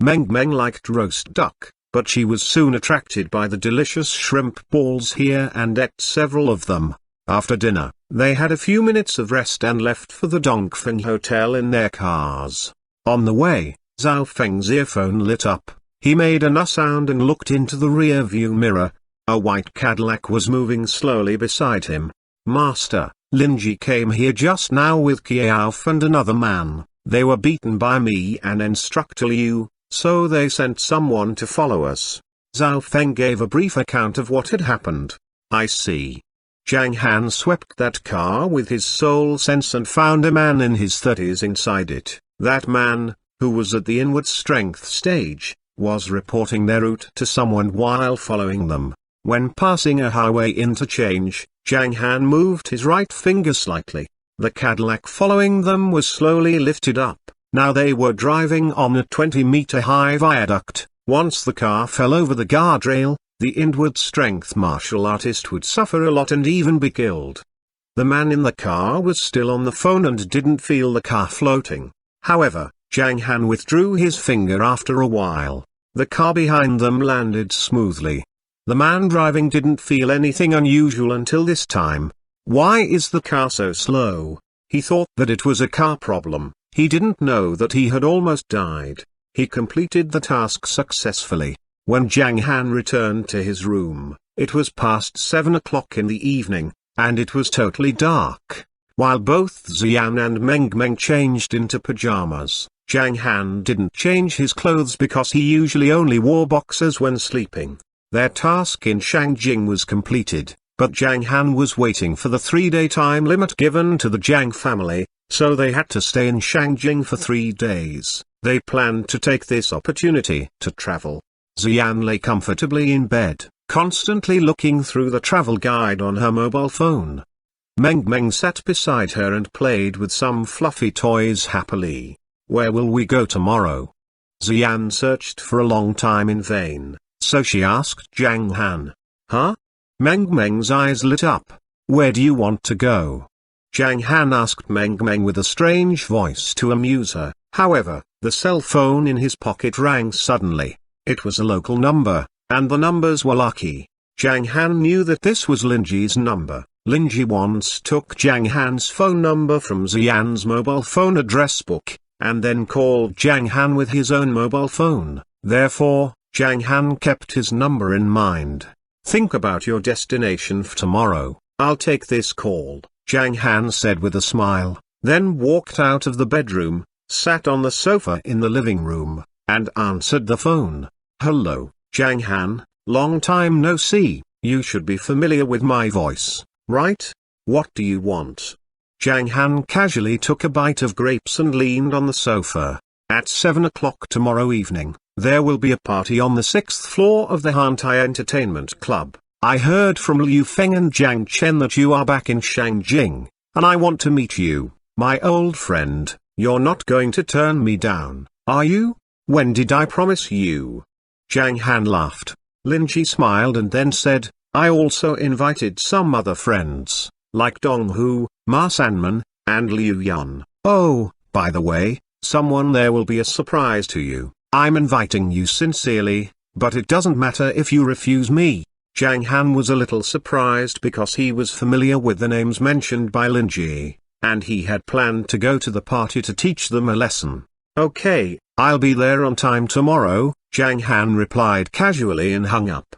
Meng liked roast duck, but she was soon attracted by the delicious shrimp balls here and ate several of them. After dinner, they had a few minutes of rest and left for the Dongfeng Hotel in their cars. On the way, Zhao Feng's earphone lit up. He made a sound and looked into the rear-view mirror. A white Cadillac was moving slowly beside him. "Master, Lin Ji came here just now with Kiaof and another man. They were beaten by me and Instructor Liu, so they sent someone to follow us." Zhao Feng gave a brief account of what had happened. "I see." Zhang Han swept that car with his soul sense and found a man in his 30s inside it. That man, who was at the inward strength stage, was reporting their route to someone while following them. When passing a highway interchange, Zhang Han moved his right finger slightly. The Cadillac following them was slowly lifted up. Now they were driving on a 20-meter-high viaduct. Once the car fell over the guardrail, the inward strength martial artist would suffer a lot and even be killed. The man in the car was still on the phone and didn't feel the car floating. However, Zhang Han withdrew his finger after a while. The car behind them landed smoothly. The man driving didn't feel anything unusual until this time. Why is the car so slow? He thought that it was a car problem. He didn't know that he had almost died. He completed the task successfully. When Zhang Han returned to his room, it was past 7 o'clock in the evening, and it was totally dark. While both Xian and Meng changed into pajamas, Zhang Han didn't change his clothes because he usually only wore boxers when sleeping. Their task in Shangjing was completed, but Zhang Han was waiting for the 3-day time limit given to the Zhang family, so they had to stay in Shangjing for 3 days. They planned to take this opportunity to travel. Xian lay comfortably in bed, constantly looking through the travel guide on her mobile phone. Meng sat beside her and played with some fluffy toys happily. "Where will we go tomorrow?" Xian searched for a long time in vain, so she asked Zhang Han. "Huh?" Meng's eyes lit up. "Where do you want to go?" Zhang Han asked Meng with a strange voice to amuse her. However, the cell phone in his pocket rang suddenly. It was a local number, and the numbers were lucky. Zhang Han knew that this was Linji's number. Linji once took Zhang Han's phone number from Xian's mobile phone address book, and then called Zhang Han with his own mobile phone. Therefore, Zhang Han kept his number in mind. "Think about your destination for tomorrow. I'll take this call," Zhang Han said with a smile, then walked out of the bedroom, sat on the sofa in the living room, and answered the phone. "Hello, Zhang Han, long time no see. You should be familiar with my voice, right? What do you want?" Zhang Han casually took a bite of grapes and leaned on the sofa. "At 7 o'clock tomorrow evening, there will be a party on the 6th floor of the Hantai Entertainment Club. I heard from Liu Feng and Jiang Chen that you are back in Shangjing, and I want to meet you, my old friend. You're not going to turn me down, are you? When did I promise you?" Zhang Han laughed. Linji smiled and then said, "I also invited some other friends, like Donghu, Ma Sanman, and Liu Yan. Oh, by the way, someone there will be a surprise to you. I'm inviting you sincerely, but it doesn't matter if you refuse me." Zhang Han was a little surprised because he was familiar with the names mentioned by Linji, and he had planned to go to the party to teach them a lesson. "Okay, I'll be there on time tomorrow," Zhang Han replied casually and hung up.